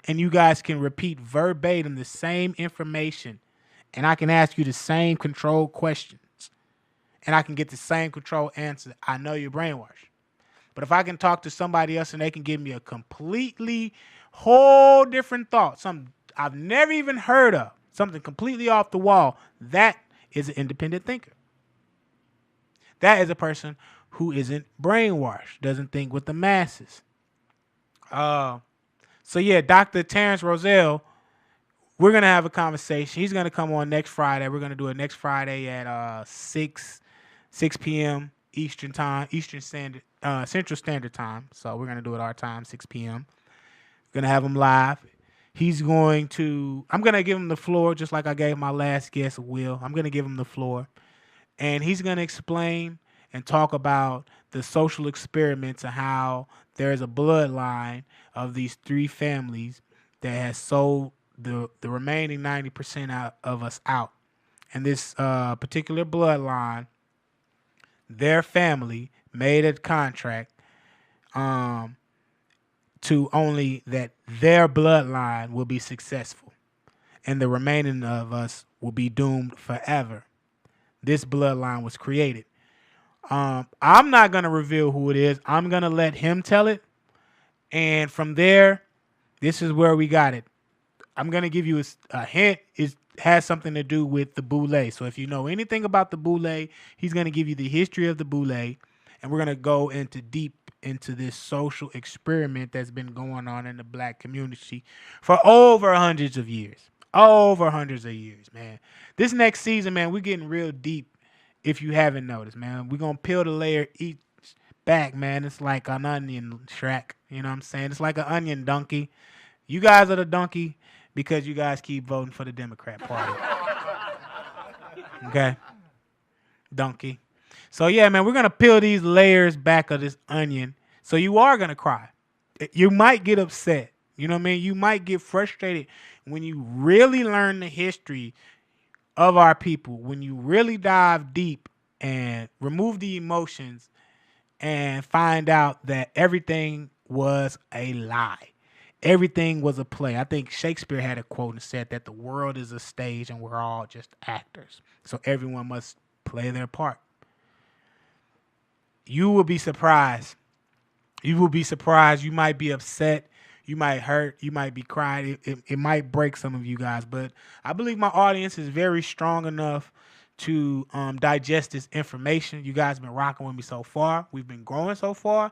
and you guys can repeat verbatim the same information, and I can ask you the same controlled questions, and I can get the same controlled answer, I know you're brainwashed. But if I can talk to somebody else and they can give me a completely whole different thought, something I've never even heard of, something completely off the wall, that is an independent thinker. That is a person who isn't brainwashed, doesn't think with the masses. So yeah, Dr. Terrence Roselle, we're going to have a conversation. He's going to come on next Friday. We're going to do it next Friday at 6 p.m. Eastern time, Central Standard Time. So we're going to do it our time, 6 p.m. We're going to have him live. I'm going to give him the floor just like I gave my last guest, Will. I'm going to give him the floor. And he's going to explain and talk about the social experiments and how there's a bloodline of these three families that has sold the remaining 90% of us out. And this particular bloodline, their family made a contract to only that their bloodline will be successful and the remaining of us will be doomed forever. This bloodline was created. I'm not going to reveal who it is. I'm going to let him tell it. And from there, this is where we got it. I'm going to give you a hint. It has something to do with the boule. So if you know anything about the boule, he's going to give you the history of the boule. And we're going to go deep into this social experiment that's been going on in the black community for over hundreds of years. Over hundreds of years, man. This next season, man, we're getting real deep. If you haven't noticed, man, we're going to peel the layer each back, man. It's like an onion, Shrek. You know what I'm saying? It's like an onion donkey. You guys are the donkey because you guys keep voting for the Democrat Party. Okay? Donkey. So, yeah, man, we're going to peel these layers back of this onion. So you are going to cry. You might get upset. You know what I mean? You might get frustrated when you really learn the history of our people, when you really dive deep and remove the emotions and find out that everything was a lie. Everything was a play. I think Shakespeare had a quote and said that the world is a stage and we're all just actors. So everyone must play their part. You will be surprised. You will be surprised. You might be upset. You might hurt. You might be crying. It might break some of you guys. But I believe my audience is very strong enough to digest this information. You guys have been rocking with me so far. We've been growing so far.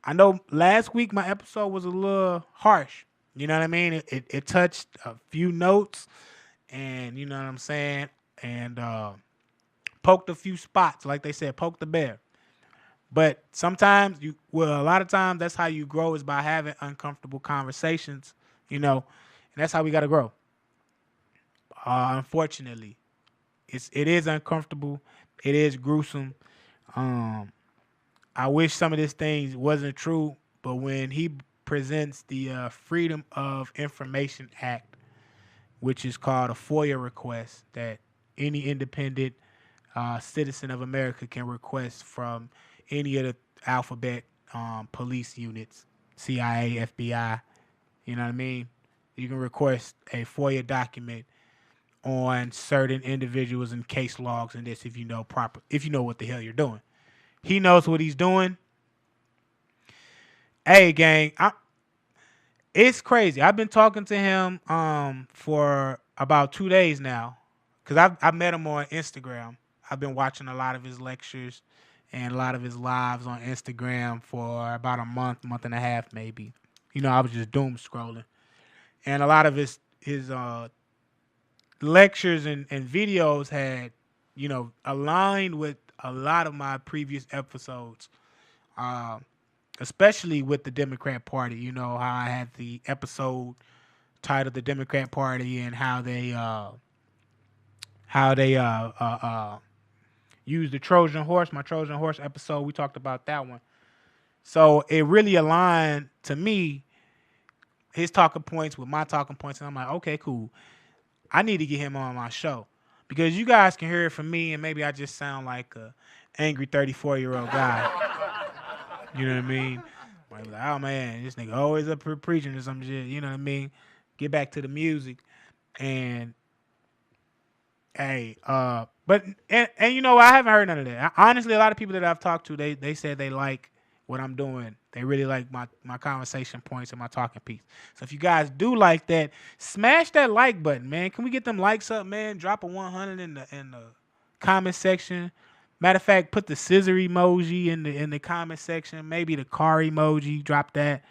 I know last week my episode was a little harsh. You know what I mean? It touched a few notes and you know what I'm saying? And poked a few spots. Like they said, poke the bear. But sometimes a lot of times that's how you grow is by having uncomfortable conversations, you know, and that's how we got to grow. Unfortunately, it is uncomfortable. It is gruesome. I wish some of these things wasn't true, but when he presents the Freedom of Information Act, which is called a FOIA request that any independent citizen of America can request from any of the alphabet police units, CIA, FBI, you know what I mean? You can request a FOIA document on certain individuals and case logs and this if you know what the hell you're doing. He knows what he's doing. Hey, gang, it's crazy. I've been talking to him for about 2 days now because I met him on Instagram. I've been watching a lot of his lectures and a lot of his lives on Instagram for about a month and a half maybe. You know, I was just doom scrolling. And a lot of his lectures and videos had, you know, aligned with a lot of my previous episodes, especially with the Democrat Party. You know, how I had the episode titled The Democrat Party and how they use the Trojan horse, my Trojan horse episode. We talked about that one. So it really aligned to me, his talking points with my talking points. And I'm like, okay, cool. I need to get him on my show because you guys can hear it from me and maybe I just sound like a angry 34-year-old guy. You know what I mean? Like, oh man, this nigga always up here preaching or some shit. You know what I mean? Get back to the music. And hey, but you know, I haven't heard none of that. Honestly, a lot of people that I've talked to, they said they like what I'm doing. They really like my conversation points and my talking piece. So if you guys do like that, smash that like button, man. Can we get them likes up, man? Drop a 100 in the comment section. Matter of fact, put the scissor emoji in the comment section. Maybe the car emoji. Drop that.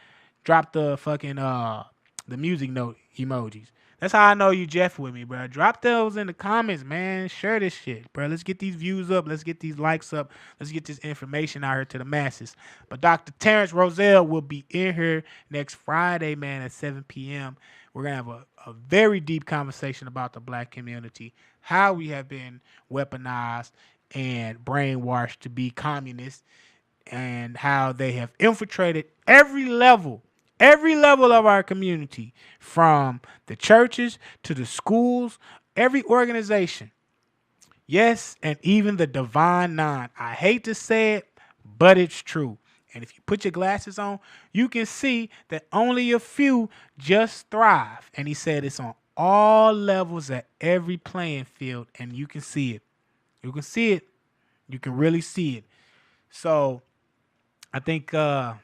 Drop the fucking the music note emojis. That's how I know you Jeff with me, bro. Drop those in the comments, man. Share this shit, bro. Let's get these views up. Let's get these likes up. Let's get this information out here to the masses. But Dr. Terrence Roselle will be in here next Friday, man, at 7 p.m. We're going to have a very deep conversation about the black community, how we have been weaponized and brainwashed to be communists, and how they have infiltrated every level of our community, from the churches to the schools, every organization. Yes, and even the Divine Nine. I hate to say it, but it's true. And if you put your glasses on, you can see that only a few just thrive. And he said it's on all levels at every playing field, and you can see it. You can see it. You can really see it. So I think that's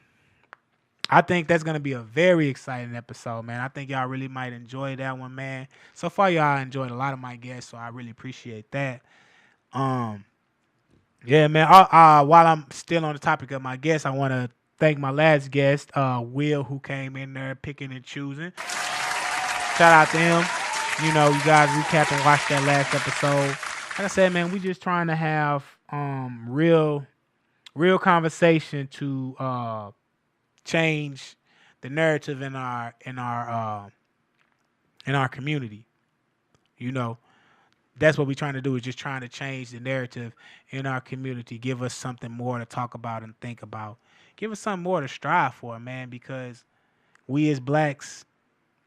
gonna be a very exciting episode, man. I think y'all really might enjoy that one, man. So far, y'all enjoyed a lot of my guests, so I really appreciate that. Yeah, man. While I'm still on the topic of my guests, I want to thank my last guest, Will, who came in there picking and choosing. Shout out to him. You know, you guys recap and watch that last episode. Like I said, man, we just trying to have real conversation to change the narrative in our community. You know, that's what we're trying to do, is just trying to change the narrative in our community. Give us something more to talk about and think about. Give us something more to strive for, man, because we as blacks,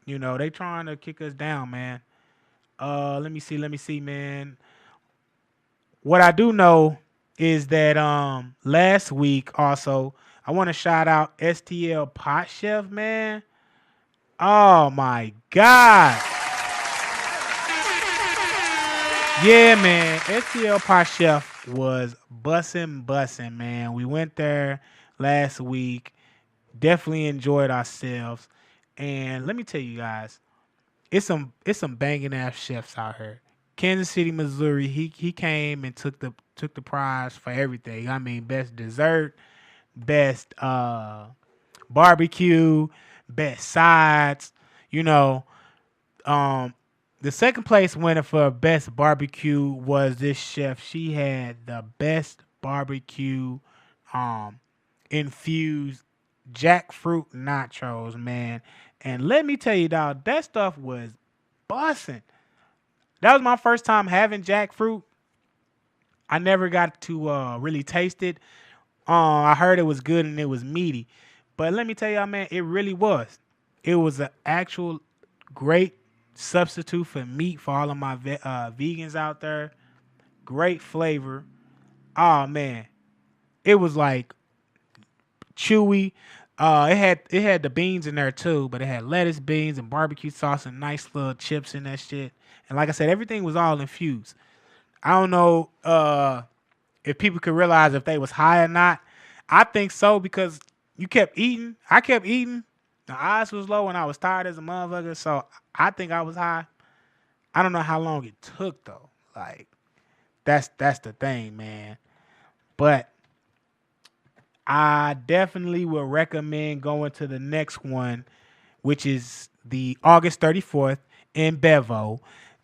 you know, they trying to kick us down, man. Let me see, man. What I do know is that last week also, I want to shout out STL Pot Chef, man. Oh my God. Yeah, man. STL Pot Chef was bussin', man. We went there last week. Definitely enjoyed ourselves. And let me tell you guys, it's some banging ass chefs out here. Kansas City, Missouri, he came and took the prize for everything. I mean, best dessert, best barbecue, best sides, you know. The second place winner for best barbecue was this chef. She had the best barbecue infused jackfruit nachos, man. And let me tell you, dog, that stuff was bussin'. That was my first time having jackfruit. I never got to really taste it. I heard it was good and it was meaty. But let me tell y'all, man, it really was. It was an actual great substitute for meat for all of my vegans out there. Great flavor. Oh, man. It was like chewy. It had the beans in there too, but it had lettuce, beans, and barbecue sauce and nice little chips in that shit. And like I said, everything was all infused. I don't know if people could realize if they was high or not. I think so, because you kept eating. I kept eating. The eyes was low and I was tired as a motherfucker. So I think I was high. I don't know how long it took though. Like that's the thing, man. But I definitely will recommend going to the next one, which is the August 34th in Bevo,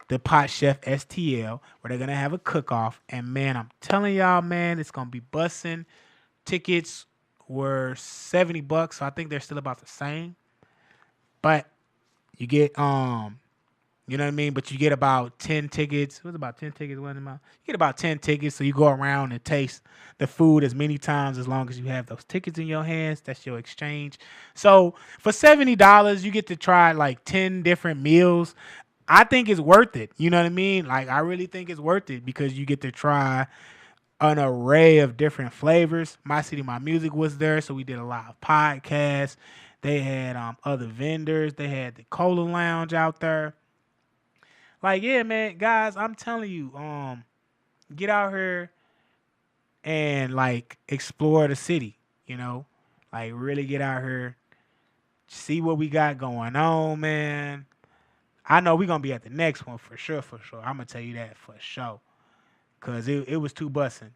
the Pot Chef STL, where they're going to have a cook-off. And, man, I'm telling y'all, man, it's going to be bussin'. Tickets were $70, so I think they're still about the same. But you get, you know what I mean? But you get about 10 tickets. It was about 10 tickets. You get about 10 tickets, so you go around and taste the food as many times as long as you have those tickets in your hands. That's your exchange. So for $70, you get to try like 10 different meals. I think it's worth it. You know what I mean? Like, I really think it's worth it because you get to try an array of different flavors. MyCityMyMusic was there, so we did a live podcast. They had other vendors. They had the Cola Lounge out there. Like, yeah, man, guys, I'm telling you, get out here and like explore the city, you know, like really get out here, see what we got going on, man. I know we're gonna be at the next one for sure. I'm gonna tell you that for sure. Cause it was too bussin'.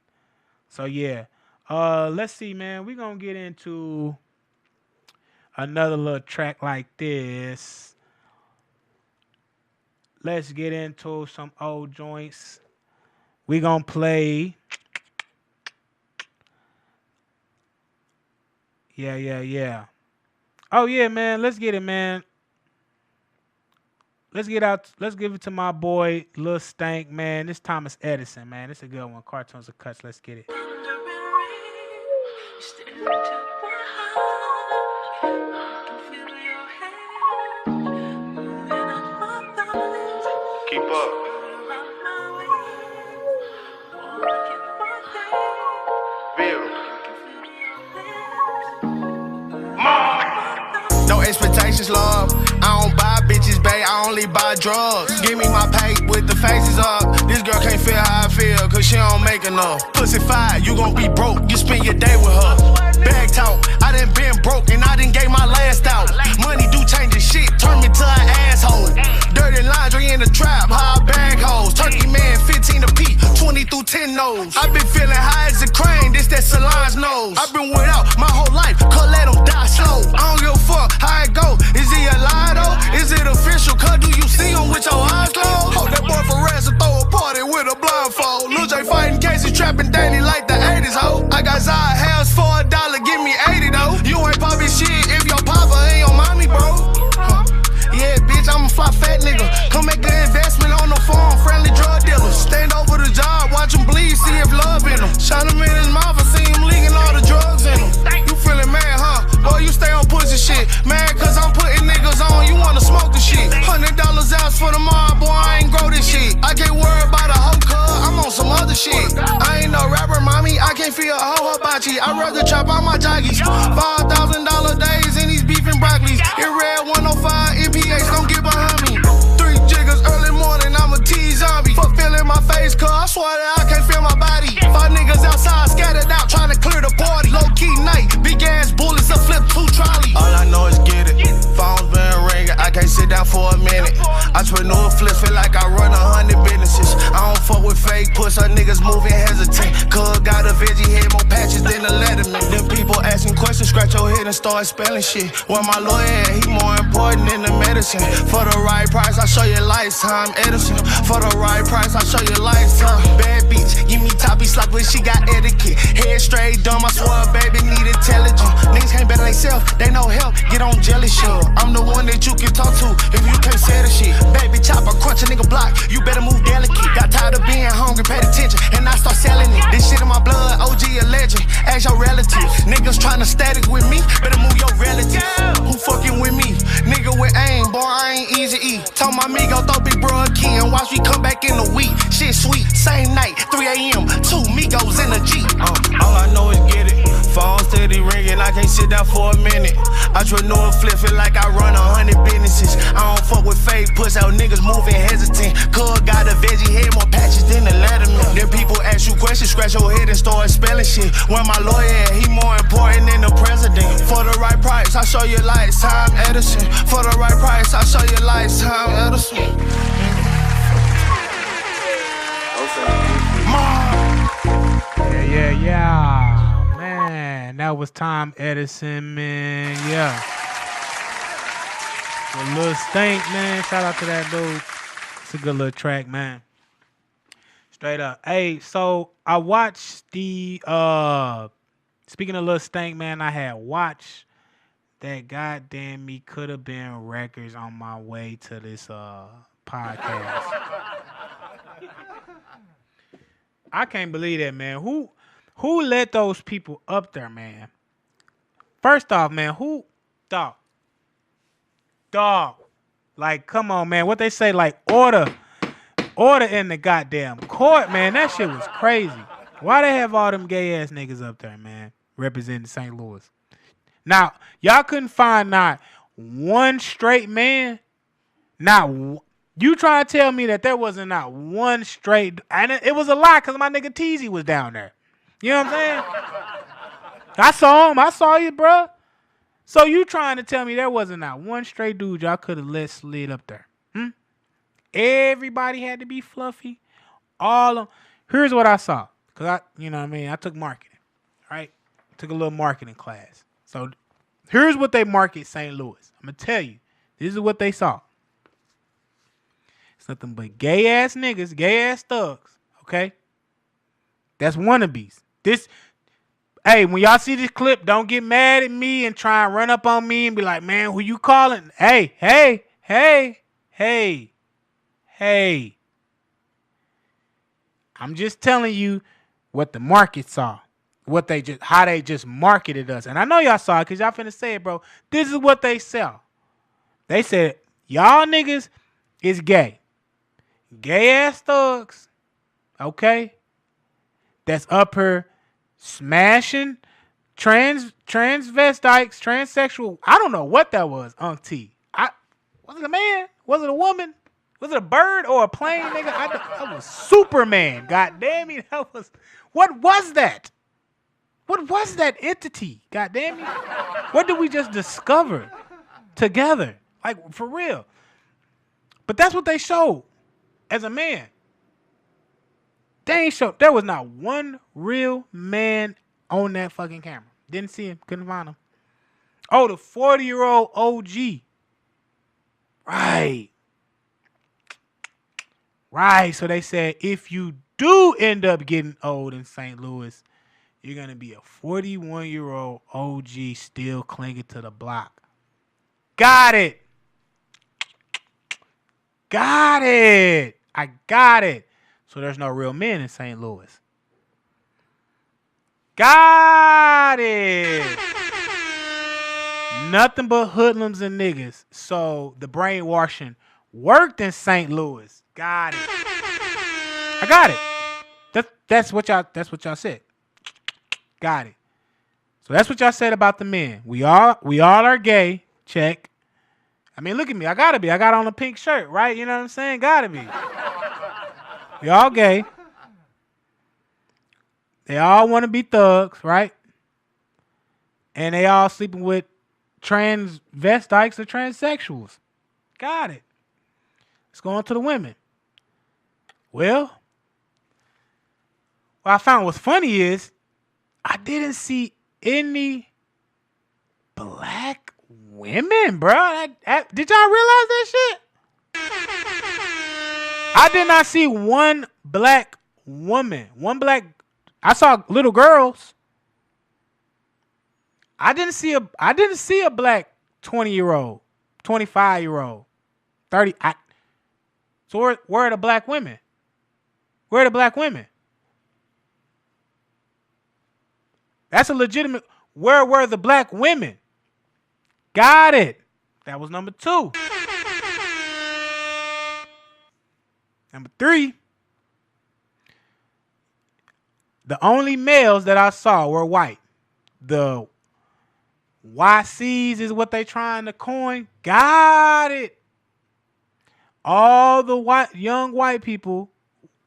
So yeah. Let's see, man. We're gonna get into another little track like this. let's get into some old joints. We gonna play. Yeah. Oh yeah, man. Let's get it, man. Let's get out. Let's give it to my boy Lil Stank, man. This Thomas Edison, man. This a good one. Cartoons and cuts. Let's get it. Keep up. No expectations, love. I don't buy bitches, babe. I only buy drugs. Give me my pay with the faces up. This girl can't feel how I feel, cause she don't make enough. Pussy fire, you gon' be broke. You spend your day with her. Bag talk, I done been broke and I done gave my last out. Money do change the shit, turn me to an asshole. Dirty laundry in the trap, high bag hoes. Turkey man, 15 a piece, 20 through 10 nose. I been feeling high as a crane, this that Solange nose. I been without my whole life, cause let them die slow. I don't give a fuck how it go. Is he a lie though? Is it official? Cause do you see him with your eyes closed? Hold that boy for ransom, throw a party with a blindfold. Lil J fighting Casey, trapping daily like the 80s, ho. I got Zaya house for $1, give me 80 though. You ain't poppin' shit if your papa ain't your mommy, bro. Yeah, bitch, I'm a fly fat nigga. Come make an investment on the farm, friendly drug dealers. Stand over the job, watch him bleed, see if love in him. Shot him in his mouth, I see him leaking all the drugs in him. You feeling mad, huh? Boy, you stay on pussy shit. Mad cause I'm putting niggas on, you wanna smoke the shit. $100 out for the mob, boy, I ain't grow this shit. I can't worry about a hoe cuz, I'm on some other shit. I ain't no rapper, mommy, I can't feel a hoe hibachi. I'd rather chop out my joggies. $5,000 days in these beef and broccolis. It red 105 MPH, don't get behind me. 3 jiggers early morning, I'm a T-zombie. Fuck feeling my face, cuz I swear that I can't feel my body. 5 niggas outside, scattered out, trying to clear the party. Low-key night, big ass bullets, I flip 2 trolleys. All I know is get it. Phone's been ringing, I can't sit down for a minute. I twin new flips, feel like I run 100 businesses. I don't fuck with fake pussy, niggas moving hesitant. Cuz got a veggie head, more patches than a letterman. Them people asking questions, scratch your head and start spelling shit. Where my lawyer at, he more important than the medicine. For the right price, I show you lifetime Edison. For the right price, I show you lifetime. Bad bitch, give me toppy slap, but she got etiquette. Head straight dumb, I swear baby need intelligence. Niggas can't better themselves, they no help, get on jelly shit. I'm the one that you can talk to if you can't say the shit. Baby chopper, crunch a nigga block, you better move delicate. Got tired of being hungry, paid attention, and I start selling it. This shit in my blood, OG a legend, ask your relatives. Niggas tryna static with me, better move your relatives. Who fucking with me? Nigga with aim, boy, I ain't easy eat. Told my amigo, throw big bro a key and watch me come back in the week. Shit sweet, same night, 3 a.m., 2 Migos in a Jeep. All I know is get it. Phone steady ringing, I can't sit down for a minute. I try no flip, feel like I run 100 businesses. I don't fuck with fake puss out niggas moving hesitant. Cuz got a veggie head, more patches than a letterman. Then people ask you questions, scratch your head and start spelling shit. Where my lawyer at, he more important than the president. For the right price, I show you lifetime Edison. For the right price, I show you lifetime Edison. Yeah. Man, that was Tom Edison, man. Yeah. The Lil Stank, man. Shout out to that dude. It's a good little track, man. Straight up. Hey, so I watched the speaking of Lil Stank, man, I had watched that goddamn me could have been records on my way to this podcast. I can't believe that, man. Who let those people up there, man? First off, man, who dog? Like, come on, man. What they say, like, order in the goddamn court, man. That shit was crazy. Why they have all them gay ass niggas up there, man, representing St. Louis? Now, y'all couldn't find not one straight man. You trying to tell me that there wasn't not one straight, and it was a lie because my nigga Teezy was down there. You know what I'm saying? I saw him. I saw you, bro. So you trying to tell me there wasn't not one straight dude y'all could have let slid up there? Everybody had to be fluffy. All of them. Here's what I saw. Because I took marketing, right? Took a little marketing class. So here's what they market St. Louis. I'm going to tell you. This is what they saw. nothing but gay ass niggas, gay ass thugs. Okay, that's wannabes. Hey, when y'all see this clip, don't get mad at me and try and run up on me and be like, man, who you calling? Hey. I'm just telling you what the market saw. How they just marketed us. And I know y'all saw it because y'all finna say it, bro. This is what they sell. They said, y'all niggas is gay. Gay ass thugs. Okay? That's up here smashing transvestites, transsexual. I don't know what that was, Unc T. Was it a man? Was it a woman? Was it a bird or a plane, nigga? That was Superman. God damn it. What was that? What was that entity? God damn it. What did we just discover together? Like, for real. But that's what they showed as a man. They ain't show. There was not one real man on that fucking camera. Didn't see him. Couldn't find him. Oh, the 40-year-old OG. Right. So they said if you do end up getting old in St. Louis, you're going to be a 41-year-old OG still clinging to the block. Got it. I got it. So there's no real men in St. Louis. Got it. Nothing but hoodlums and niggas. So the brainwashing worked in St. Louis. Got it. I got it. That's what y'all said. Got it. So that's what y'all said about the men. We all are gay. Check. I mean, look at me. I gotta be. I got on a pink shirt, right? You know what I'm saying? Gotta be. We all gay. They all want to be thugs, right? And they all sleeping with transvestites or transsexuals. Got it. Let's go on to the women. Well, what I found was funny is I didn't see any black women, bro. Did y'all realize that shit? I did not see one black woman. I saw little girls. I didn't see a black 20-year-old, 25-year-old, 30. So where are the black women? Where are the black women? That's a legitimate. Where were the black women? Got it. That was number 2. Number 3. The only males that I saw were white. The YCs is what they trying to coin. Got it. All the young white people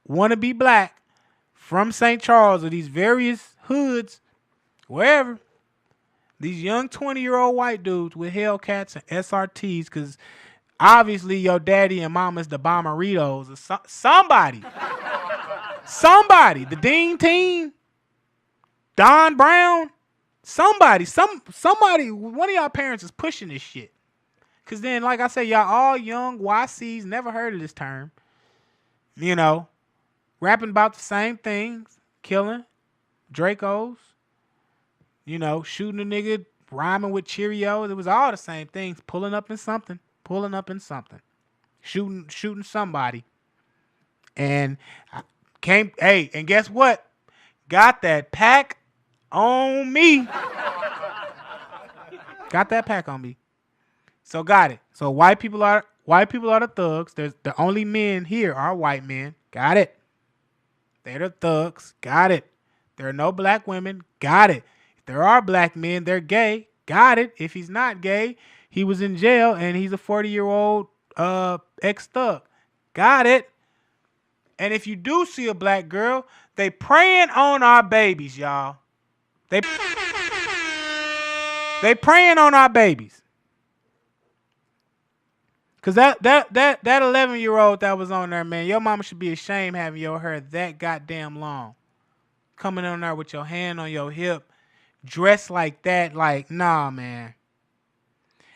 want to be black from St. Charles or these various hoods, wherever. These young 20-year-old white dudes with Hellcats and SRTs, because obviously your daddy and mama's the Bomberitos or somebody. Somebody. The Dean team. Don Brown. Somebody. One of y'all parents is pushing this shit. Because then, like I said, y'all all young YCs, never heard of this term. You know, rapping about the same things. Killing. Dracos. You know, shooting a nigga, rhyming with Cheerios. It was all the same things. Pulling up in something. Shooting somebody. And and guess what? Got that pack on me. Got that pack on me. So got it. So white people are the thugs. The only men here are white men. Got it. They're the thugs. Got it. There are no black women. Got it. If there are black men, they're gay. Got it. If he's not gay, he was in jail and he's a 40-year-old ex-thug. Got it. And if you do see a black girl, they preying on our babies, y'all. They preying on our babies. Cause that 11-year-old that was on there, man, your mama should be ashamed having your hair that goddamn long. Coming on there with your hand on your hip, dressed like that, like, nah, man.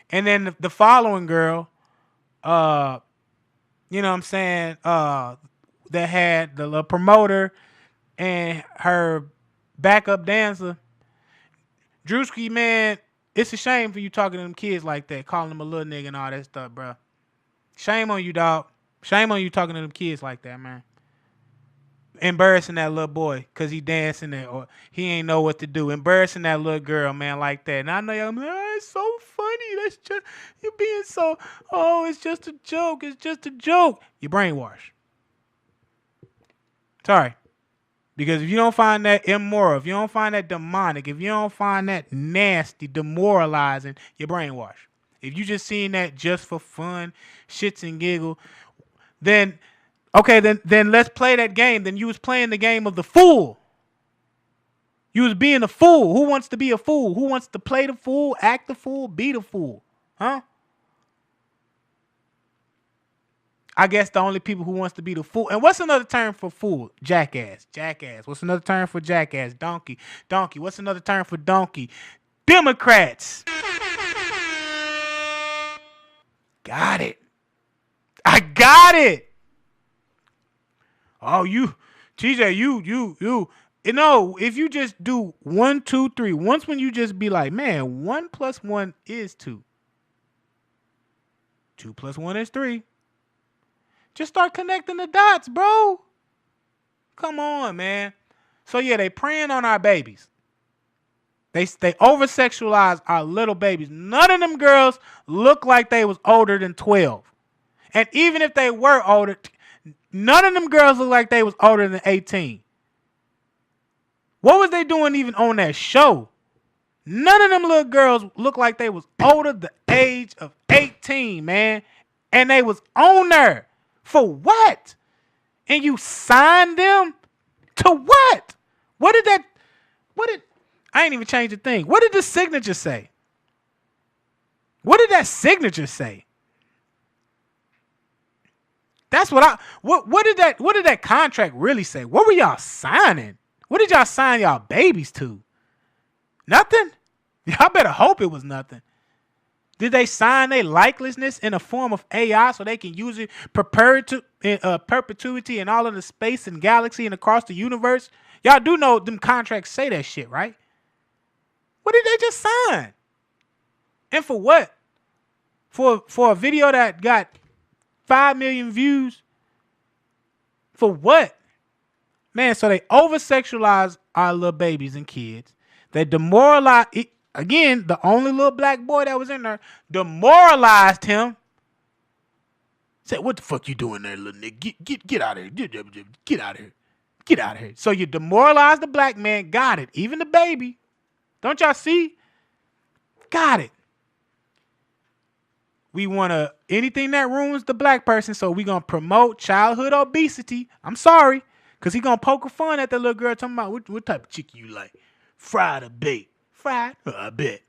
And then the following girl, you know what I'm saying, that had the little promoter and her backup dancer. Drewski, man, it's a shame for you talking to them kids like that, calling them a little nigga and all that stuff, bro. Shame on you, dog. Shame on you talking to them kids like that, man. Embarrassing that little boy because he dancing there or he ain't know what to do. Embarrassing that little girl, man, like that. And I know y'all, it's so funny. That's just, you being so, it's just a joke. It's just a joke. You brainwash. Sorry. Because if you don't find that immoral, if you don't find that demonic, if you don't find that nasty, demoralizing, you're brainwashed. If you just seeing that just for fun, shits and giggle, then let's play that game. Then you was playing the game of the fool. You was being a fool. Who wants to be a fool? Who wants to play the fool, act the fool, be the fool? Huh? I guess the only people who wants to be the fool. And what's another term for fool? Jackass. Jackass. What's another term for jackass? Donkey. Donkey. What's another term for donkey? Democrats. Got it. I got it. Oh, TJ, you know, if you just do 1, 2, 3, once when you just be like, man, 1 + 1 is 2. 2 + 1 is 3. Just start connecting the dots, bro. Come on, man. So yeah, they preying on our babies. They over-sexualize our little babies. None of them girls look like they was older than 12. And even if they were older, none of them girls look like they was older than 18. What was they doing even on that show? None of them little girls look like they was older the age of 18, man. And they was on there. For what? And you signed them to what? I ain't even changed a thing. What did the signature say? What did that signature say? That's what did that contract really say? What were y'all signing? What did y'all sign y'all babies to? Nothing? Y'all better hope it was nothing. Did they sign their likeness in a form of AI so they can use it perpetuity in all of the space and galaxy and across the universe? Y'all do know them contracts say that shit, right? What did they just sign? And for what? For a video that got 5 million views? For what? Man, so they over-sexualize our little babies and kids. They demoralize... Again, the only little black boy that was in there demoralized him. Said, what the fuck you doing there, little nigga? Get out of here. Get out of here. Get out of here. So you demoralized the black man. Got it. Even the baby. Don't y'all see? Got it. We want to, anything that ruins the black person, so we going to promote childhood obesity. I'm sorry. Because he going to poke a fun at the little girl talking about, what type of chicken you like? Fried or baked? Fried? I bet.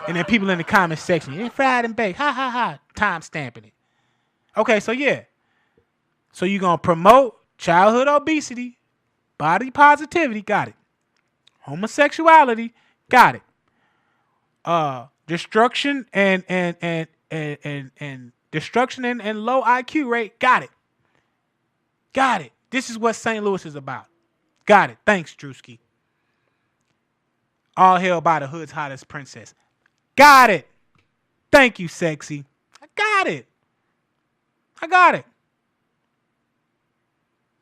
And then people in the comment section, yeah, fried and baked. Ha, ha, ha. Time stamping it. Okay, so yeah. So you're going to promote childhood obesity, body positivity, got it. Homosexuality, got it. Destruction and destruction and low IQ rate, got it. Got it. This is what St. Louis is about. Got it. Thanks, Drewski. All hell by the hood's hottest princess. Got it. Thank you, sexy. I got it. I got it.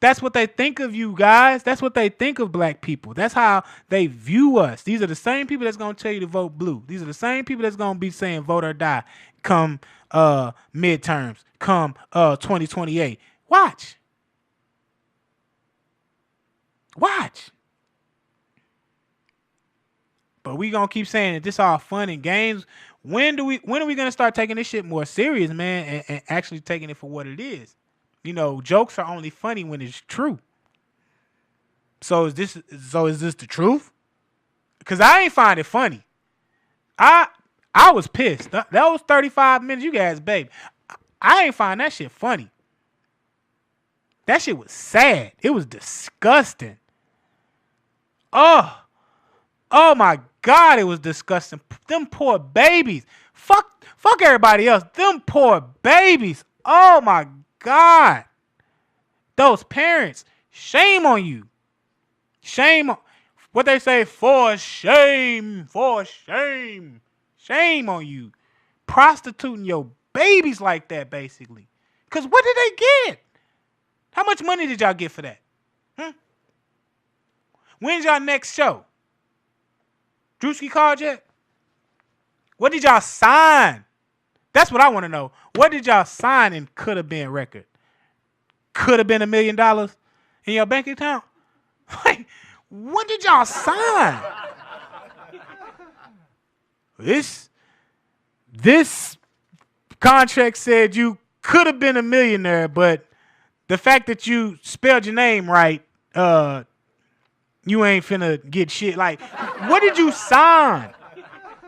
That's what they think of you guys. That's what they think of black people. That's how they view us. These are the same people that's going to tell you to vote blue. These are the same people that's going to be saying vote or die come midterms, come 2028. Watch. But we gonna keep saying that this all fun and games. When are we gonna start taking this shit more serious, man, and actually taking it for what it is? You know, jokes are only funny when it's true. So is this the truth? Because I ain't find it funny. I was pissed. That was 35 minutes. You guys, babe. I ain't find that shit funny. That shit was sad. It was disgusting. Oh my God, it was disgusting. Them poor babies. Fuck everybody else. Them poor babies. Oh my God. Those parents, shame on you. Shame on what they say, for shame. Shame on you. Prostituting your babies like that, basically. Because what did they get? How much money did y'all get for that? When's y'all next show? Drewski called yet? What did y'all sign? That's what I want to know. What did y'all sign in Could Have Been record? Could have been $1 million in your bank account? Like, what did y'all sign? This contract said you could have been a millionaire, but the fact that you spelled your name right, you ain't finna get shit. Like, what did you sign?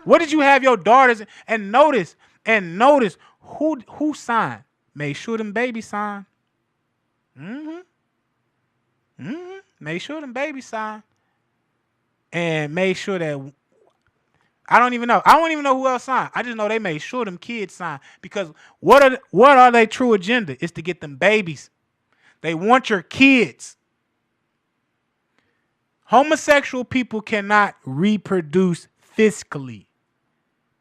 What did you have your daughters? And notice who signed. Make sure them babies sign. Make sure them babies sign. And make sure that I don't even know who else signed. I just know they made sure them kids sign. Because what are their true agenda? Is to get them babies. They want your kids. Homosexual people cannot reproduce fiscally.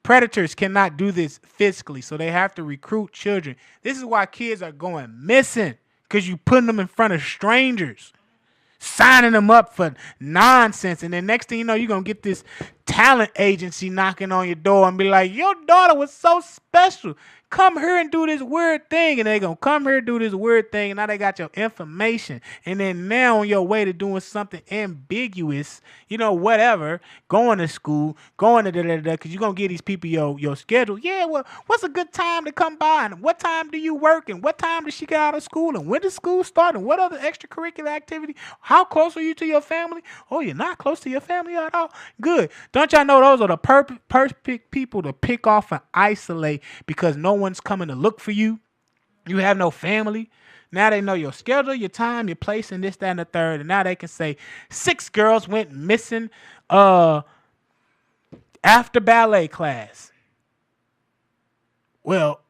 Predators cannot do this fiscally, so they have to recruit children. This is why kids are going missing, because you putting them in front of strangers, signing them up for nonsense. And then next thing you know, you're going to get this talent agency knocking on your door and be like, your daughter was so special. Come here and do this weird thing. And they're going to come here and do this weird thing. And now they got your information. And then now on your way to doing something ambiguous, whatever, going to school, going to da-da-da, because you're going to give these people your schedule. Yeah, well, what's a good time to come by? And what time do you work? And what time does she get out of school? And when does school start? And what other extracurricular activity? How close are you to your family? Oh, you're not close to your family at all? Good. Don't y'all know those are the perfect people to pick off and isolate, because no one's coming to look for you. You have no family. Now they know your schedule, your time, your place, and this, that, and the third. And now they can say 6 girls went missing after ballet class. Well,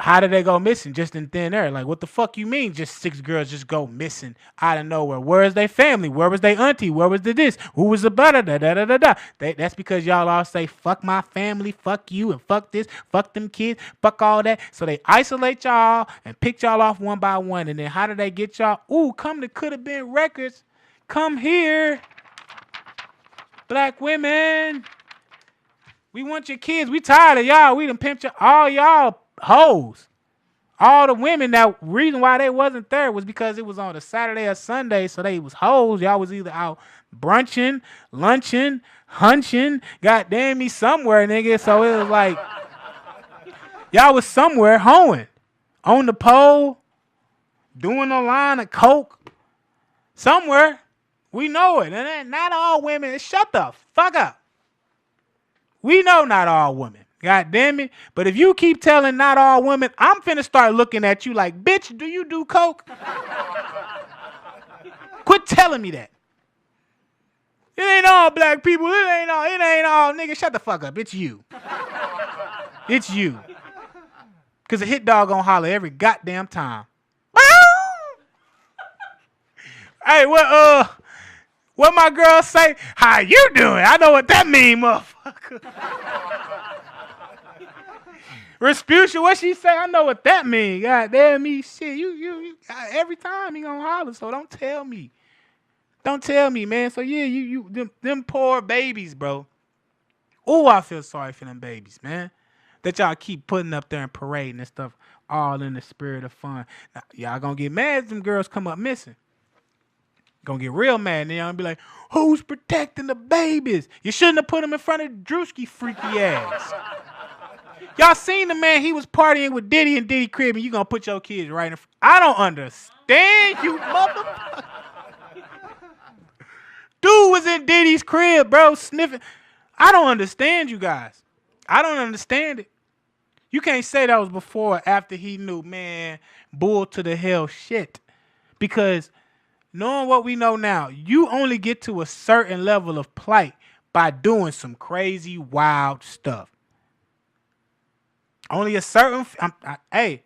how did they go missing? Just in thin air. Like, what the fuck you mean just 6 girls just go missing out of nowhere? Where is their family? Where was their auntie? Where was the this? Who was the butter? Da-da-da-da-da. That's because y'all all say, fuck my family, fuck you, and fuck this, fuck them kids, fuck all that. So they isolate y'all and pick y'all off one by one. And then how do they get y'all? Ooh, come to Could Have Been Records. Come here. Black women. We want your kids. We tired of y'all. We done pimped all y'all hoes. All the women, that reason why they wasn't there was because it was on a Saturday or Sunday, so they was hoes. Y'all was either out brunching, lunching, hunching, goddamn me somewhere, nigga. So it was like y'all was somewhere hoeing on the pole, doing a line of coke somewhere. We know it. And then not all women. Shut the fuck up. We know not all women. God damn it. But if you keep telling not all women, I'm finna start looking at you like, bitch, do you do coke? Quit telling me that. It ain't all black people. It ain't all, nigga, shut the fuck up. It's you. It's you. Because a hit dog gonna holler every goddamn time. Hey, what my girl say? How you doing? I know what that mean, motherfucker. Respucia, what she say? I know what that mean. God damn me, shit. You every time he gonna holler, so don't tell me. Don't tell me, man. So yeah, them poor babies, bro. Oh, I feel sorry for them babies, man. That y'all keep putting up there and parading and stuff, all in the spirit of fun. Now, y'all gonna get mad if them girls come up missing. Gonna get real mad, and then y'all be like, who's protecting the babies? You shouldn't have put them in front of Drewski freaky ass. Y'all seen the man, he was partying with Diddy and Diddy crib, and you gonna put your kids right in front. I don't understand you, motherfucker. Dude was in Diddy's crib, bro, sniffing. I don't understand you guys. I don't understand it. You can't say that was before or after he knew, man, bull to the hell shit. Because knowing what we know now, you only get to a certain level of plight by doing some crazy, wild stuff. Only a certain, hey,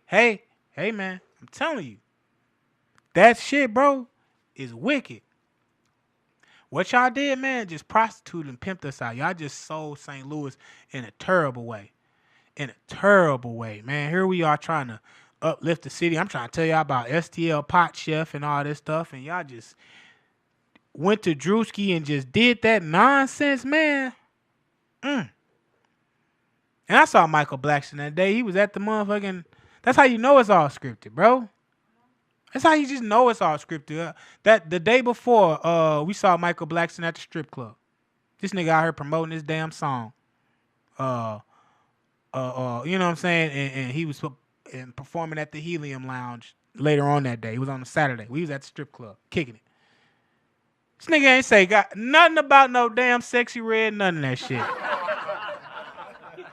man, I'm telling you. That shit, bro, is wicked. What y'all did, man, just prostituted and pimped us out. Y'all just sold St. Louis in a terrible way. In a terrible way, man. Here we are trying to uplift the city. I'm trying to tell y'all about STL Pot Chef and all this stuff, and y'all just went to Drewski and just did that nonsense, man. And I saw Michael Blackson that day. He was at the motherfucking... That's how you know it's all scripted, bro. That's how you just know it's all scripted. That the day before, we saw Michael Blackson at the strip club. This nigga out here promoting his damn song. You know what I'm saying? And he was performing at the Helium Lounge later on that day. It was on a Saturday. We was at the strip club, kicking it. This nigga ain't say got nothing about no damn Sexy Red, none of that shit.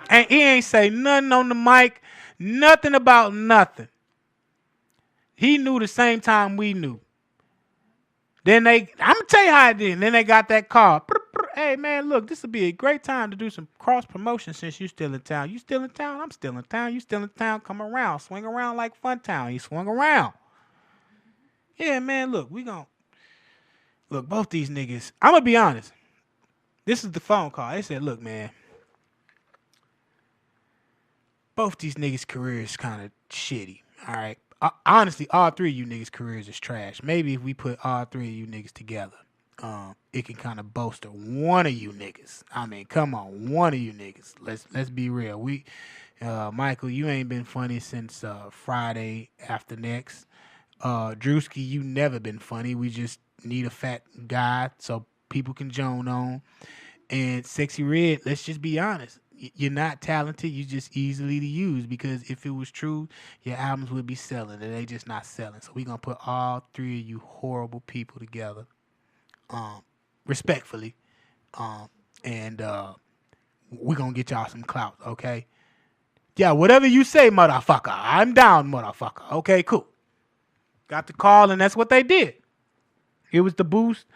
And he ain't say nothing on the mic, nothing about nothing. He knew the same time we knew. Then I'm going to tell you how it did. Then they got that call. Hey, man, look, this would be a great time to do some cross-promotion since you still in town. You still in town? I'm still in town. You still in town? Come around. Swing around like Fun Town. He swung around. Yeah, man, look, look, both these niggas, I'm going to be honest. This is the phone call. They said, look, man, both these niggas' careers kind of shitty, all right? Honestly, all three of you niggas' careers is trash. Maybe if we put all three of you niggas together, it can kind of bolster one of you niggas. I mean, come on, one of you niggas. Let's be real. Michael, you ain't been funny since Friday after next. Drewski, you never been funny. We just need a fat guy so people can joan on. And Sexy Red, let's just be honest. You're not talented. You're just easily to use because if it was true, your albums would be selling and they just not selling. So we're going to put all three of you horrible people together, respectfully, and we're going to get y'all some clout, okay? Yeah, whatever you say, motherfucker. I'm down, motherfucker. Okay, cool. Got the call, and that's what they did. It was to boost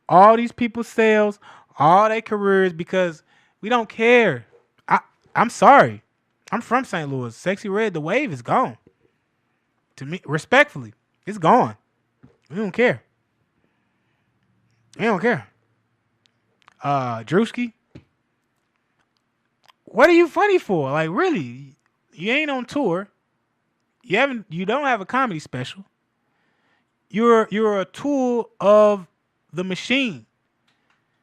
all these people's sales, all their careers, because we don't care. I'm sorry. I'm from St. Louis. Sexy Red, the wave is gone. To me, respectfully, it's gone. We don't care. We don't care. Drewski, what are you funny for? Like, really? You ain't on tour. You don't have a comedy special. You're a tool of the machine.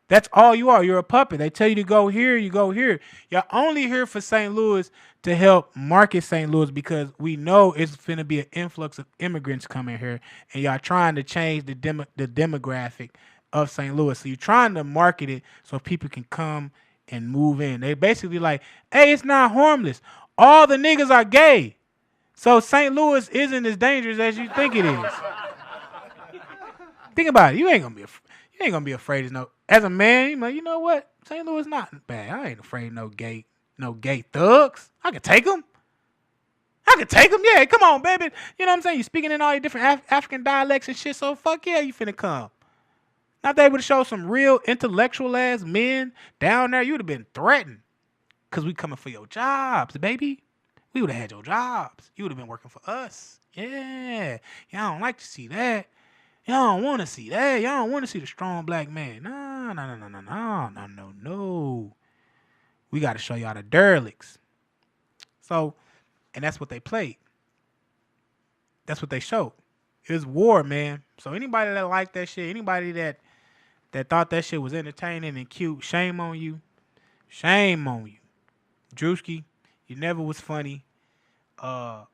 That's all you are. You're a puppet. They tell you to go here, you go here. You're only here for St. Louis to help market St. Louis because we know it's finna be an influx of immigrants coming here, and y'all trying to change the demographic of St. Louis. So you're trying to market it so people can come and move in. They basically like, hey, it's not harmless. All the niggas are gay. So St. Louis isn't as dangerous as you think it is. Think about it. You ain't gonna be afraid of no. As a man, you like, you know what? St. Louis not bad. I ain't afraid of no gay thugs. I can take them. Yeah, come on, baby. You know what I'm saying? You speaking in all your different African dialects and shit. So fuck yeah, you finna come. Not able to show some real intellectual ass men down there. You would have been threatened, cause we coming for your jobs, baby. We would have had your jobs. You would have been working for us. Yeah, y'all don't like to see that. Y'all don't want to see that. Y'all don't want to see the strong black man. No. We got to show y'all the derelicts. So, and that's what they played. That's what they showed. It was war, man. So anybody that liked that shit, anybody that thought that shit was entertaining and cute, shame on you. Shame on you. Drewski, you never was funny. I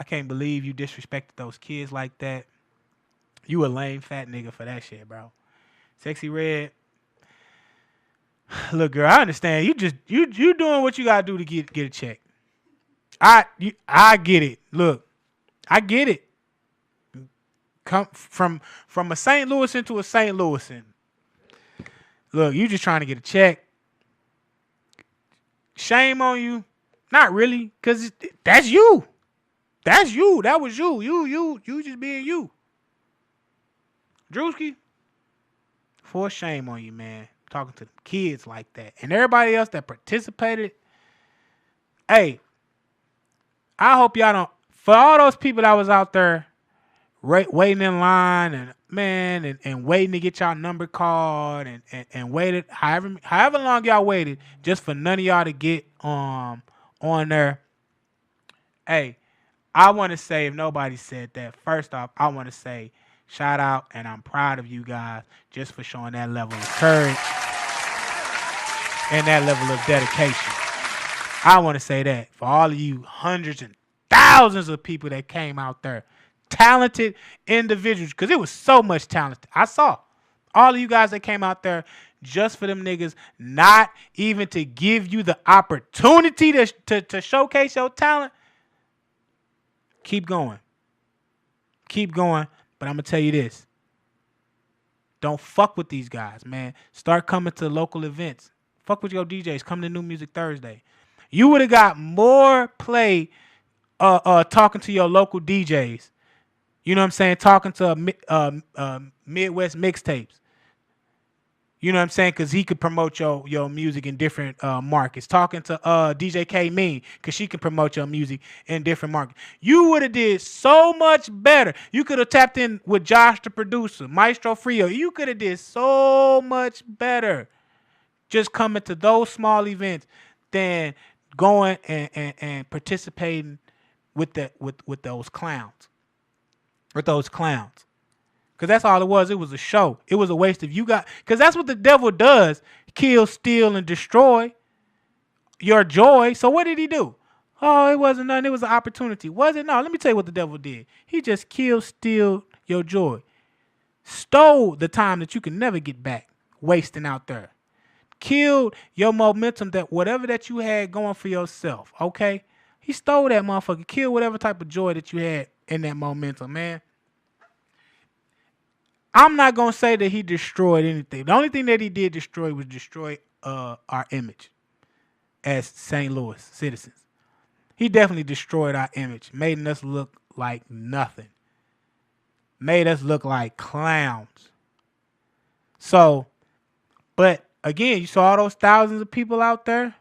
can't believe you disrespected those kids like that. You a lame fat nigga for that shit, bro. Sexy Red. Look, girl, I understand. You doing what you gotta do to get a check. I get it. Look, I get it. Come from a St. Louisan to a St. Louisan. Look, you just trying to get a check. Shame on you. Not really, cause that's you. That's you. That was you. You just being you. Drewski, for shame on you, man. Talking to kids like that. And everybody else that participated. Hey, I hope y'all don't. For all those people that was out there waiting in line and waiting to get y'all number called and waited however long y'all waited just for none of y'all to get on there. Hey, I want to say, if nobody said that, first off, I want to say shout out, and I'm proud of you guys just for showing that level of courage and that level of dedication. I want to say that for all of you hundreds and thousands of people that came out there, talented individuals, because it was so much talent. I saw all of you guys that came out there just for them niggas, not even to give you the opportunity to showcase your talent. Keep going. Keep going. But I'm going to tell you this. Don't fuck with these guys, man. Start coming to local events. Fuck with your DJs. Come to New Music Thursday. You would have got more play talking to your local DJs. You know what I'm saying? Talking to Midwest mixtapes. You know what I'm saying? Because he could promote your music in different markets. Talking to DJ K Mean, because she can promote your music in different markets. You would have did so much better. You could have tapped in with Josh the producer, Maestro Frio. You could have did so much better just coming to those small events than going and participating with those clowns. With those clowns. Because that's all it was. It was a show. It was a waste of you guys. Because that's what the devil does. Kill, steal, and destroy your joy. So what did he do? Oh, it wasn't nothing. It was an opportunity. Was it? No, let me tell you what the devil did. He just killed, steal your joy. Stole the time that you can never get back. Wasting out there. Killed your momentum, that whatever that you had going for yourself. Okay? He stole that motherfucker. Killed whatever type of joy that you had in that momentum, man. I'm not going to say that he destroyed anything. The only thing that he did destroy was destroy our image as St. Louis citizens. He definitely destroyed our image, made us look like nothing. Made us look like clowns. So, but again, you saw all those thousands of people out there.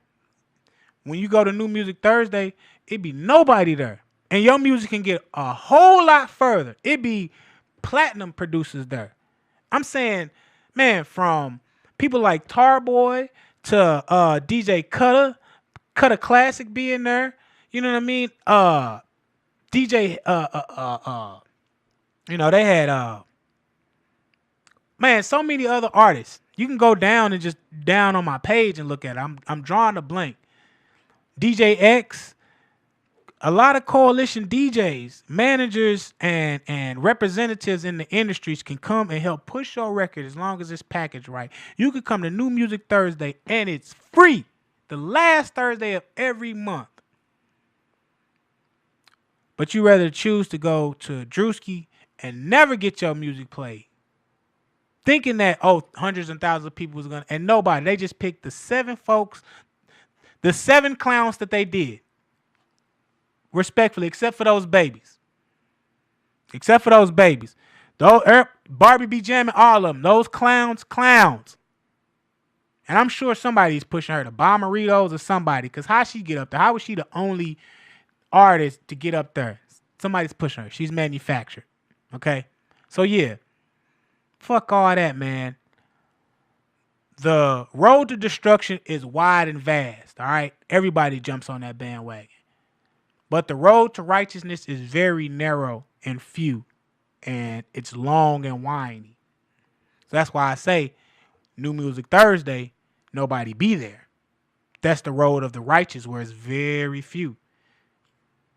When you go to New Music Thursday, it'd be nobody there. And your music can get a whole lot further. It'd be platinum producers there. I'm saying, man, from people like Tarboy to DJ Cutter Classic being there. You know what I mean? DJ you know, they had man, so many other artists. You can go down and just down on my page and look at it. I'm drawing a blank. DJ X, a lot of coalition DJs, managers, and representatives in the industries can come and help push your record as long as it's packaged right. You could come to New Music Thursday, and it's free. The last Thursday of every month. But you rather choose to go to Drewski and never get your music played. Thinking that, oh, hundreds and thousands of people was going to, and nobody. They just picked the 7 folks, the 7 clowns that they did. Respectfully, except for those babies. Except for those babies. Barbie be jamming all of them. Those clowns. And I'm sure somebody's pushing her to Bomberitos or somebody. Because how she get up there? How was she the only artist to get up there? Somebody's pushing her. She's manufactured. Okay? So, yeah. Fuck all that, man. The road to destruction is wide and vast. All right? Everybody jumps on that bandwagon. But the road to righteousness is very narrow and few, and it's long and windy. So that's why I say New Music Thursday, nobody be there. That's the road of the righteous, where it's very few.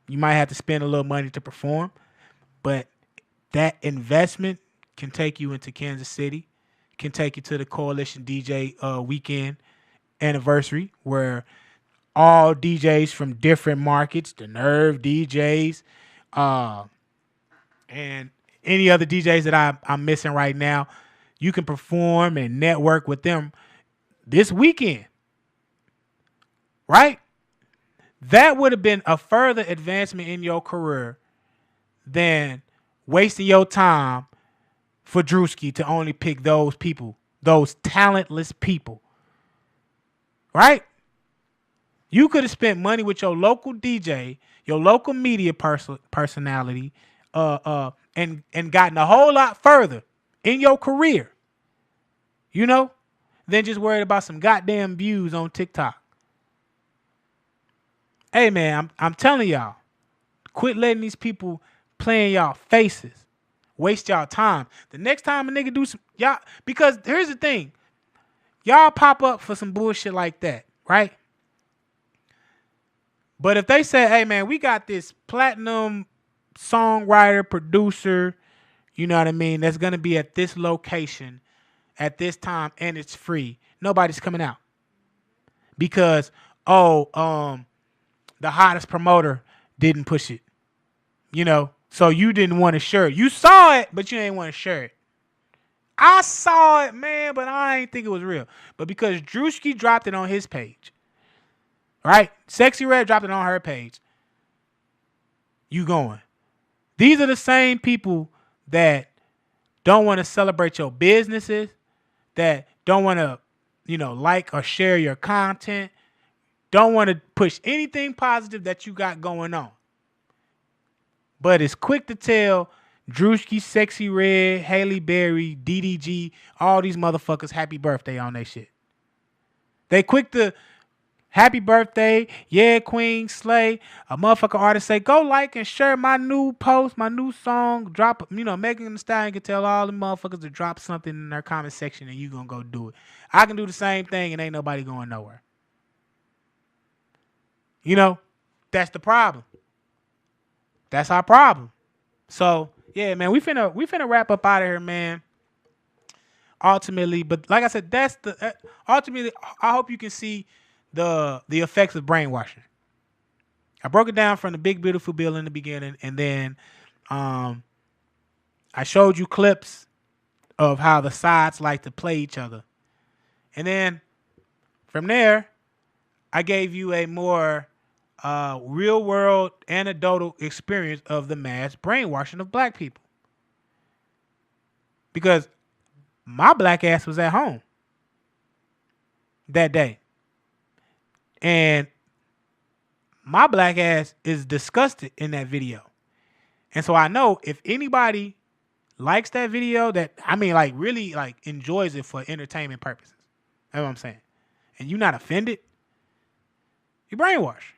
You might have to spend a little money to perform, but that investment can take you into Kansas City, can take you to the Coalition DJ weekend anniversary, where all DJs from different markets, the Nerve DJs, and any other DJs that I'm missing right now, you can perform and network with them this weekend. Right? That would have been a further advancement in your career than wasting your time for Drewski to only pick those people, those talentless people. Right? You could have spent money with your local DJ, your local media personality, and gotten a whole lot further in your career, you know, than just worried about some goddamn views on TikTok. Hey man, I'm telling y'all, quit letting these people play in y'all faces, waste y'all time. The next time a nigga do some y'all, because here's the thing, y'all pop up for some bullshit like that, right? But if they say, hey man, we got this platinum songwriter, producer, you know what I mean, that's gonna be at this location at this time and it's free, nobody's coming out. Because the hottest promoter didn't push it. You know, so you didn't want to share it. You saw it, but you didn't want to share it. I saw it, man, but I ain't think it was real. But because Drewski dropped it on his page, right? Sexy Red dropped it on her page. You going. These are the same people that don't want to celebrate your businesses, that don't want to, you know, like or share your content, don't want to push anything positive that you got going on. But it's quick to tell Drewski, Sexy Red, Haley Berry, DDG, all these motherfuckers happy birthday on their shit. They quick to happy birthday, yeah, Queen, slay. A motherfucker artist say, go like and share my new post, my new song, drop, you know, Megan Thee Stallion can tell all the motherfuckers to drop something in their comment section and you gonna go do it. I can do the same thing and ain't nobody going nowhere. You know, that's the problem. That's our problem. So, yeah, man, we finna wrap up out of here, man. Ultimately, but like I said, that's the ultimately. I hope you can see the effects of brainwashing. I broke it down from the big beautiful bill in the beginning, and then I showed you clips of how the sides like to play each other, and then from there, I gave you a more real world anecdotal experience of the mass brainwashing of black people. Because my black ass was at home that day. And my black ass is disgusted in that video. And so I know if anybody likes that video, that, I mean, like, really, like, enjoys it for entertainment purposes. That's what I'm saying. And you're not offended, you're brainwashed.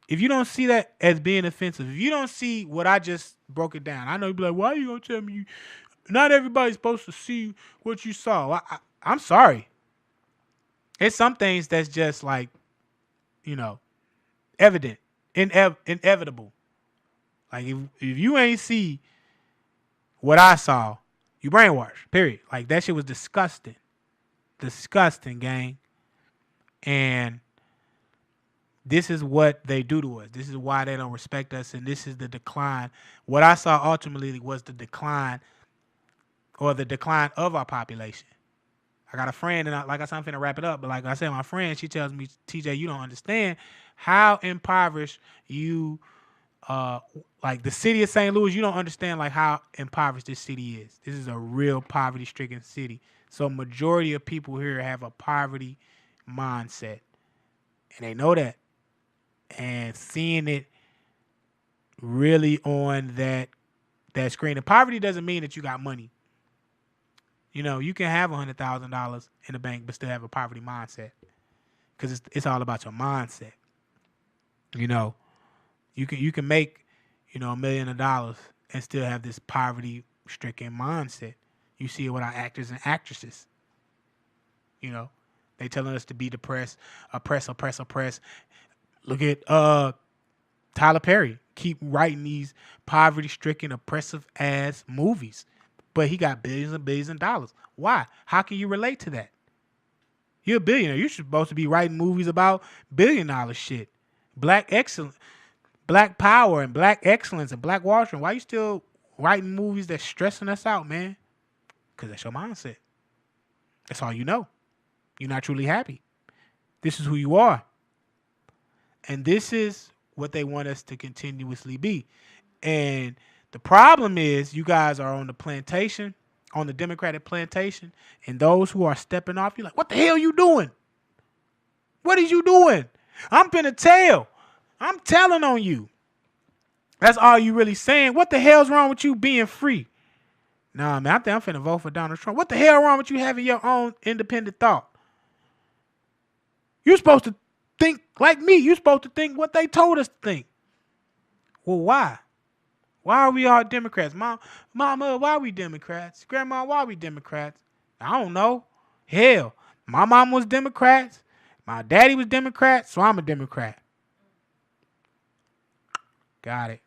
If you don't see that as being offensive, if you don't see what I just broke it down, I know you'd be like, why are you going to tell me not everybody's supposed to see what you saw? I'm sorry. It's some things that's just like, you know, evident, inevitable. Like if you ain't see what I saw, you brainwashed, period. Like that shit was disgusting. Disgusting, gang. And this is what they do to us. This is why they don't respect us. And this is the decline. What I saw ultimately was the decline of our population. I got a friend, and like I said, I'm finna wrap it up. But like I said, my friend, she tells me, TJ, you don't understand how impoverished you, like the city of St. Louis, you don't understand like how impoverished this city is. This is a real poverty-stricken city. So majority of people here have a poverty mindset. And they know that. And seeing it really on that screen. And poverty doesn't mean that you got money. You know, you can have $100,000 in the bank but still have a poverty mindset. Because it's all about your mindset. You know, you can make, you know, $1 million and still have this poverty-stricken mindset. You see it with our actors and actresses. You know, they telling us to be depressed, oppress. Look at Tyler Perry. Keep writing these poverty-stricken, oppressive-ass movies. But he got billions and billions of dollars. Why? How can you relate to that? You're a billionaire. You're supposed to be writing movies about billion-dollar shit. Black power and black excellence and black Wall Street. Why you still writing movies that's stressing us out, man? Because that's your mindset. That's all you know. You're not truly happy. This is who you are. And this is what they want us to continuously be. And the problem is you guys are on the plantation, on the Democratic plantation, and those who are stepping off, you're like, what the hell you doing? What is you doing? I'm finna tell. I'm telling on you. That's all you really saying. What the hell's wrong with you being free? Nah, man, I think I'm finna vote for Donald Trump. What the hell wrong with you having your own independent thought? You're supposed to think like me. You're supposed to think what they told us to think. Well, why? Why are we all Democrats? Mama, why are we Democrats? Grandma, why are we Democrats? I don't know. Hell, my mom was Democrats. My daddy was Democrat, so I'm a Democrat. Got it.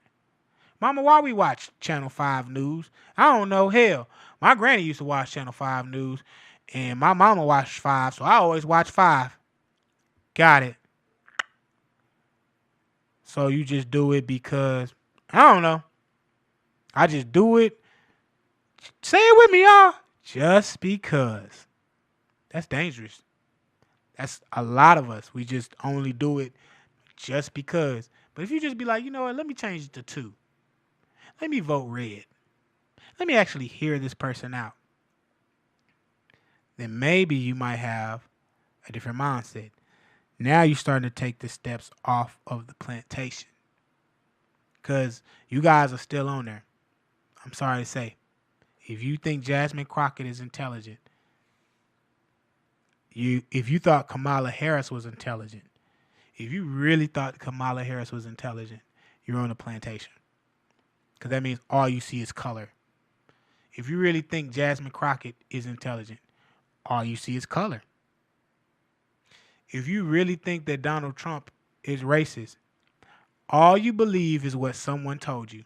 Mama, why we watch Channel 5 News? I don't know. Hell, my granny used to watch Channel 5 News, and my mama watched 5, so I always watch 5. Got it. So you just do it because, I don't know. I just do it. Say it with me, y'all. Just because. That's dangerous. That's a lot of us. We just only do it just because. But if you just be like, you know what, let me change it to 2. Let me vote red. Let me actually hear this person out. Then maybe you might have a different mindset. Now you're starting to take the steps off of the plantation. Because you guys are still on there. I'm sorry to say. If you think Jasmine Crockett is intelligent, if you thought Kamala Harris was intelligent, if you really thought Kamala Harris was intelligent, you're on a plantation. Because that means all you see is color. If you really think Jasmine Crockett is intelligent, all you see is color. If you really think that Donald Trump is racist, all you believe is what someone told you.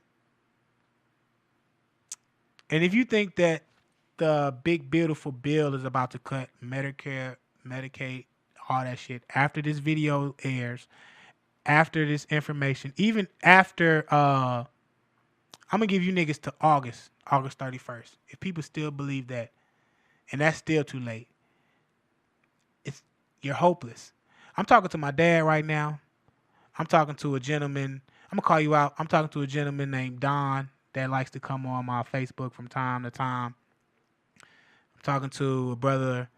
And if you think that the big beautiful bill is about to cut Medicare, Medicaid, all that shit, after this video airs, after this information, even after, I'm going to give you niggas to August 31st. If people still believe that, and that's still too late, you're hopeless. I'm talking to my dad right now. I'm talking to a gentleman. I'm going to call you out. I'm talking to a gentleman named Don that likes to come on my Facebook from time to time. I'm talking to a brother,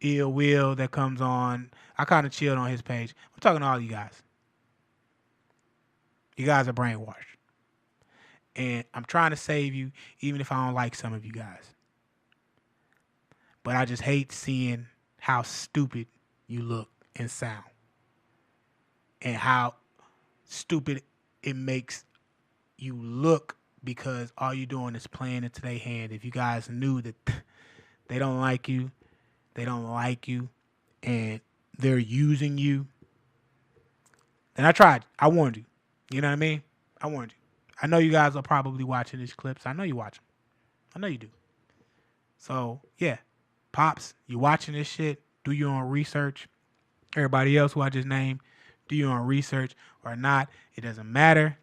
Ill Will, that comes on. I kind of chilled on his page. I'm talking to all you guys. You guys are brainwashed. And I'm trying to save you, even if I don't like some of you guys. But I just hate seeing how stupid you look and sound. And how stupid it makes you look, because all you're doing is playing into their hand. If you guys knew that they don't like you, and they're using you, then I tried. I warned you. You know what I mean? I warned you. I know you guys are probably watching these clips. I know you watch them. I know you do. So, yeah. Pops, you watching this shit, do your own research. Everybody else who I just named, do your own research or not. It doesn't matter,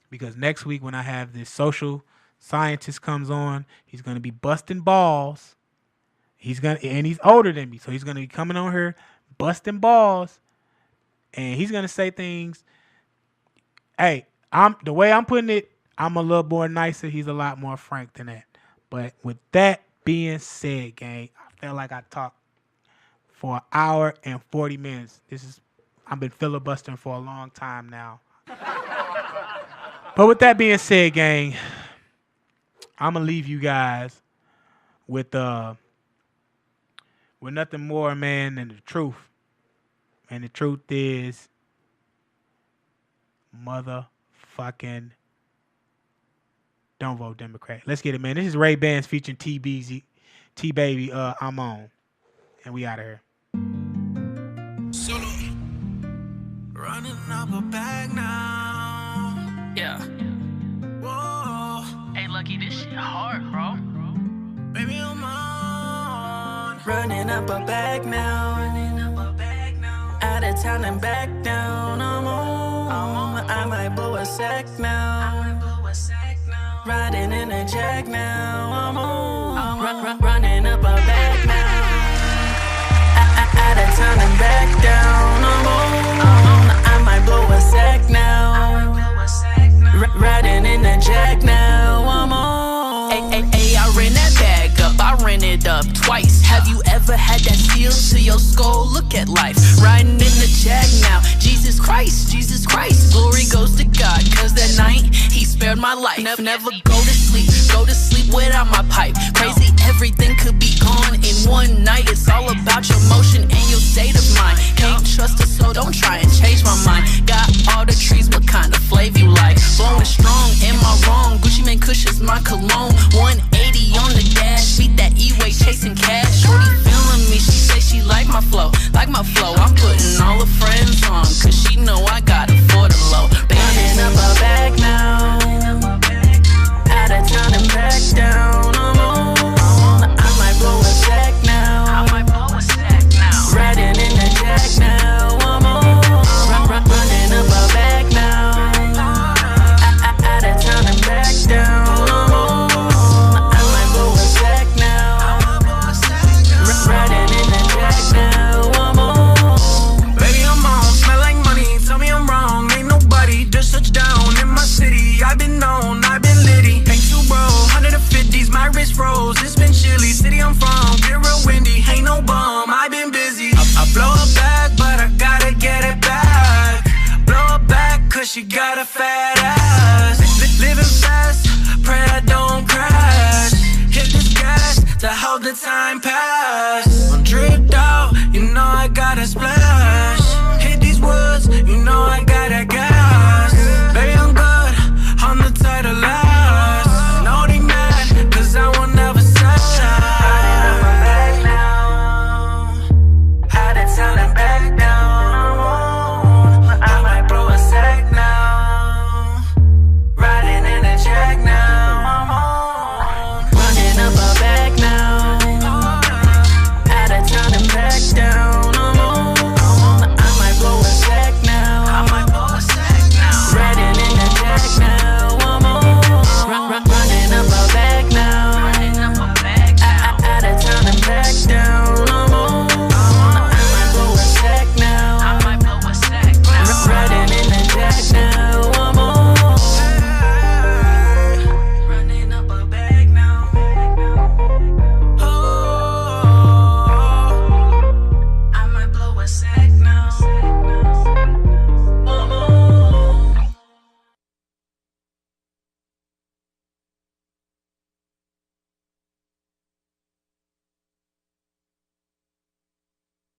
because next week when I have this social scientist comes on, he's going to be busting balls. And he's older than me, so he's going to be coming on here busting balls, and he's going to say things. Hey, the way I'm putting it, I'm a little more nicer. He's a lot more frank than that. But with that being said, gang, I felt like I talked for 1 hour and 40 minutes. I've been filibustering for a long time now. But with that being said, gang, I'm gonna leave you guys with nothing more, man, than the truth. And the truth is, motherfucking don't vote Democrat. Let's get it, man. This is Ray Bans featuring T-Baby. I'm on. And we out of here. Solo. Running up a bag now. Yeah. Whoa. Hey, Lucky, this shit hard, bro. Baby, I'm on. Running up a bag now. Out of town and back down. I'm on. I might blow a sack now. Riding in a jag now. I'm on. Running up a bag now. Out of town and back down. I'm on. I might blow a sack now. Riding in a jag now. I'm on. Ay, I ran that bag up. I ran it up twice. Have you ever had that feel to your skull? Look at life. Riding in the jag now. Jesus Christ. Glory goes to spared my life. Never go to sleep without my pipe. Crazy, everything could be gone in one night. It's all about your motion and your state of mind. Can't trust us, so don't try and change my mind. Got all the trees, what kind of flavor you like? Blowing strong, am I wrong? Gucci Mane Kush is my cologne. 180 on the dash, beat that E-way chasing cash. Shorty feeling me, she say she like my flow. I'm putting all her friends on, cause she know I got it for the low. Banging up her back now, out of town and back down. I'm on, I might blow a sack now, riding in the jack now. I'm on, running up her back now, out of town and back down. I'm on, I might blow a sack now, riding in the jack now. I'm on, Baby, I'm on, smell like money, tell me I'm wrong. Ain't nobody just touched down in my city. I've been known, I've been litty. Ain't too bro, 150s, my wrist froze. It's been chilly, city I'm from, get real windy. Ain't no bum, I've been busy. I blow her back, but I gotta get it back. Blow her back, cause she got a fat ass.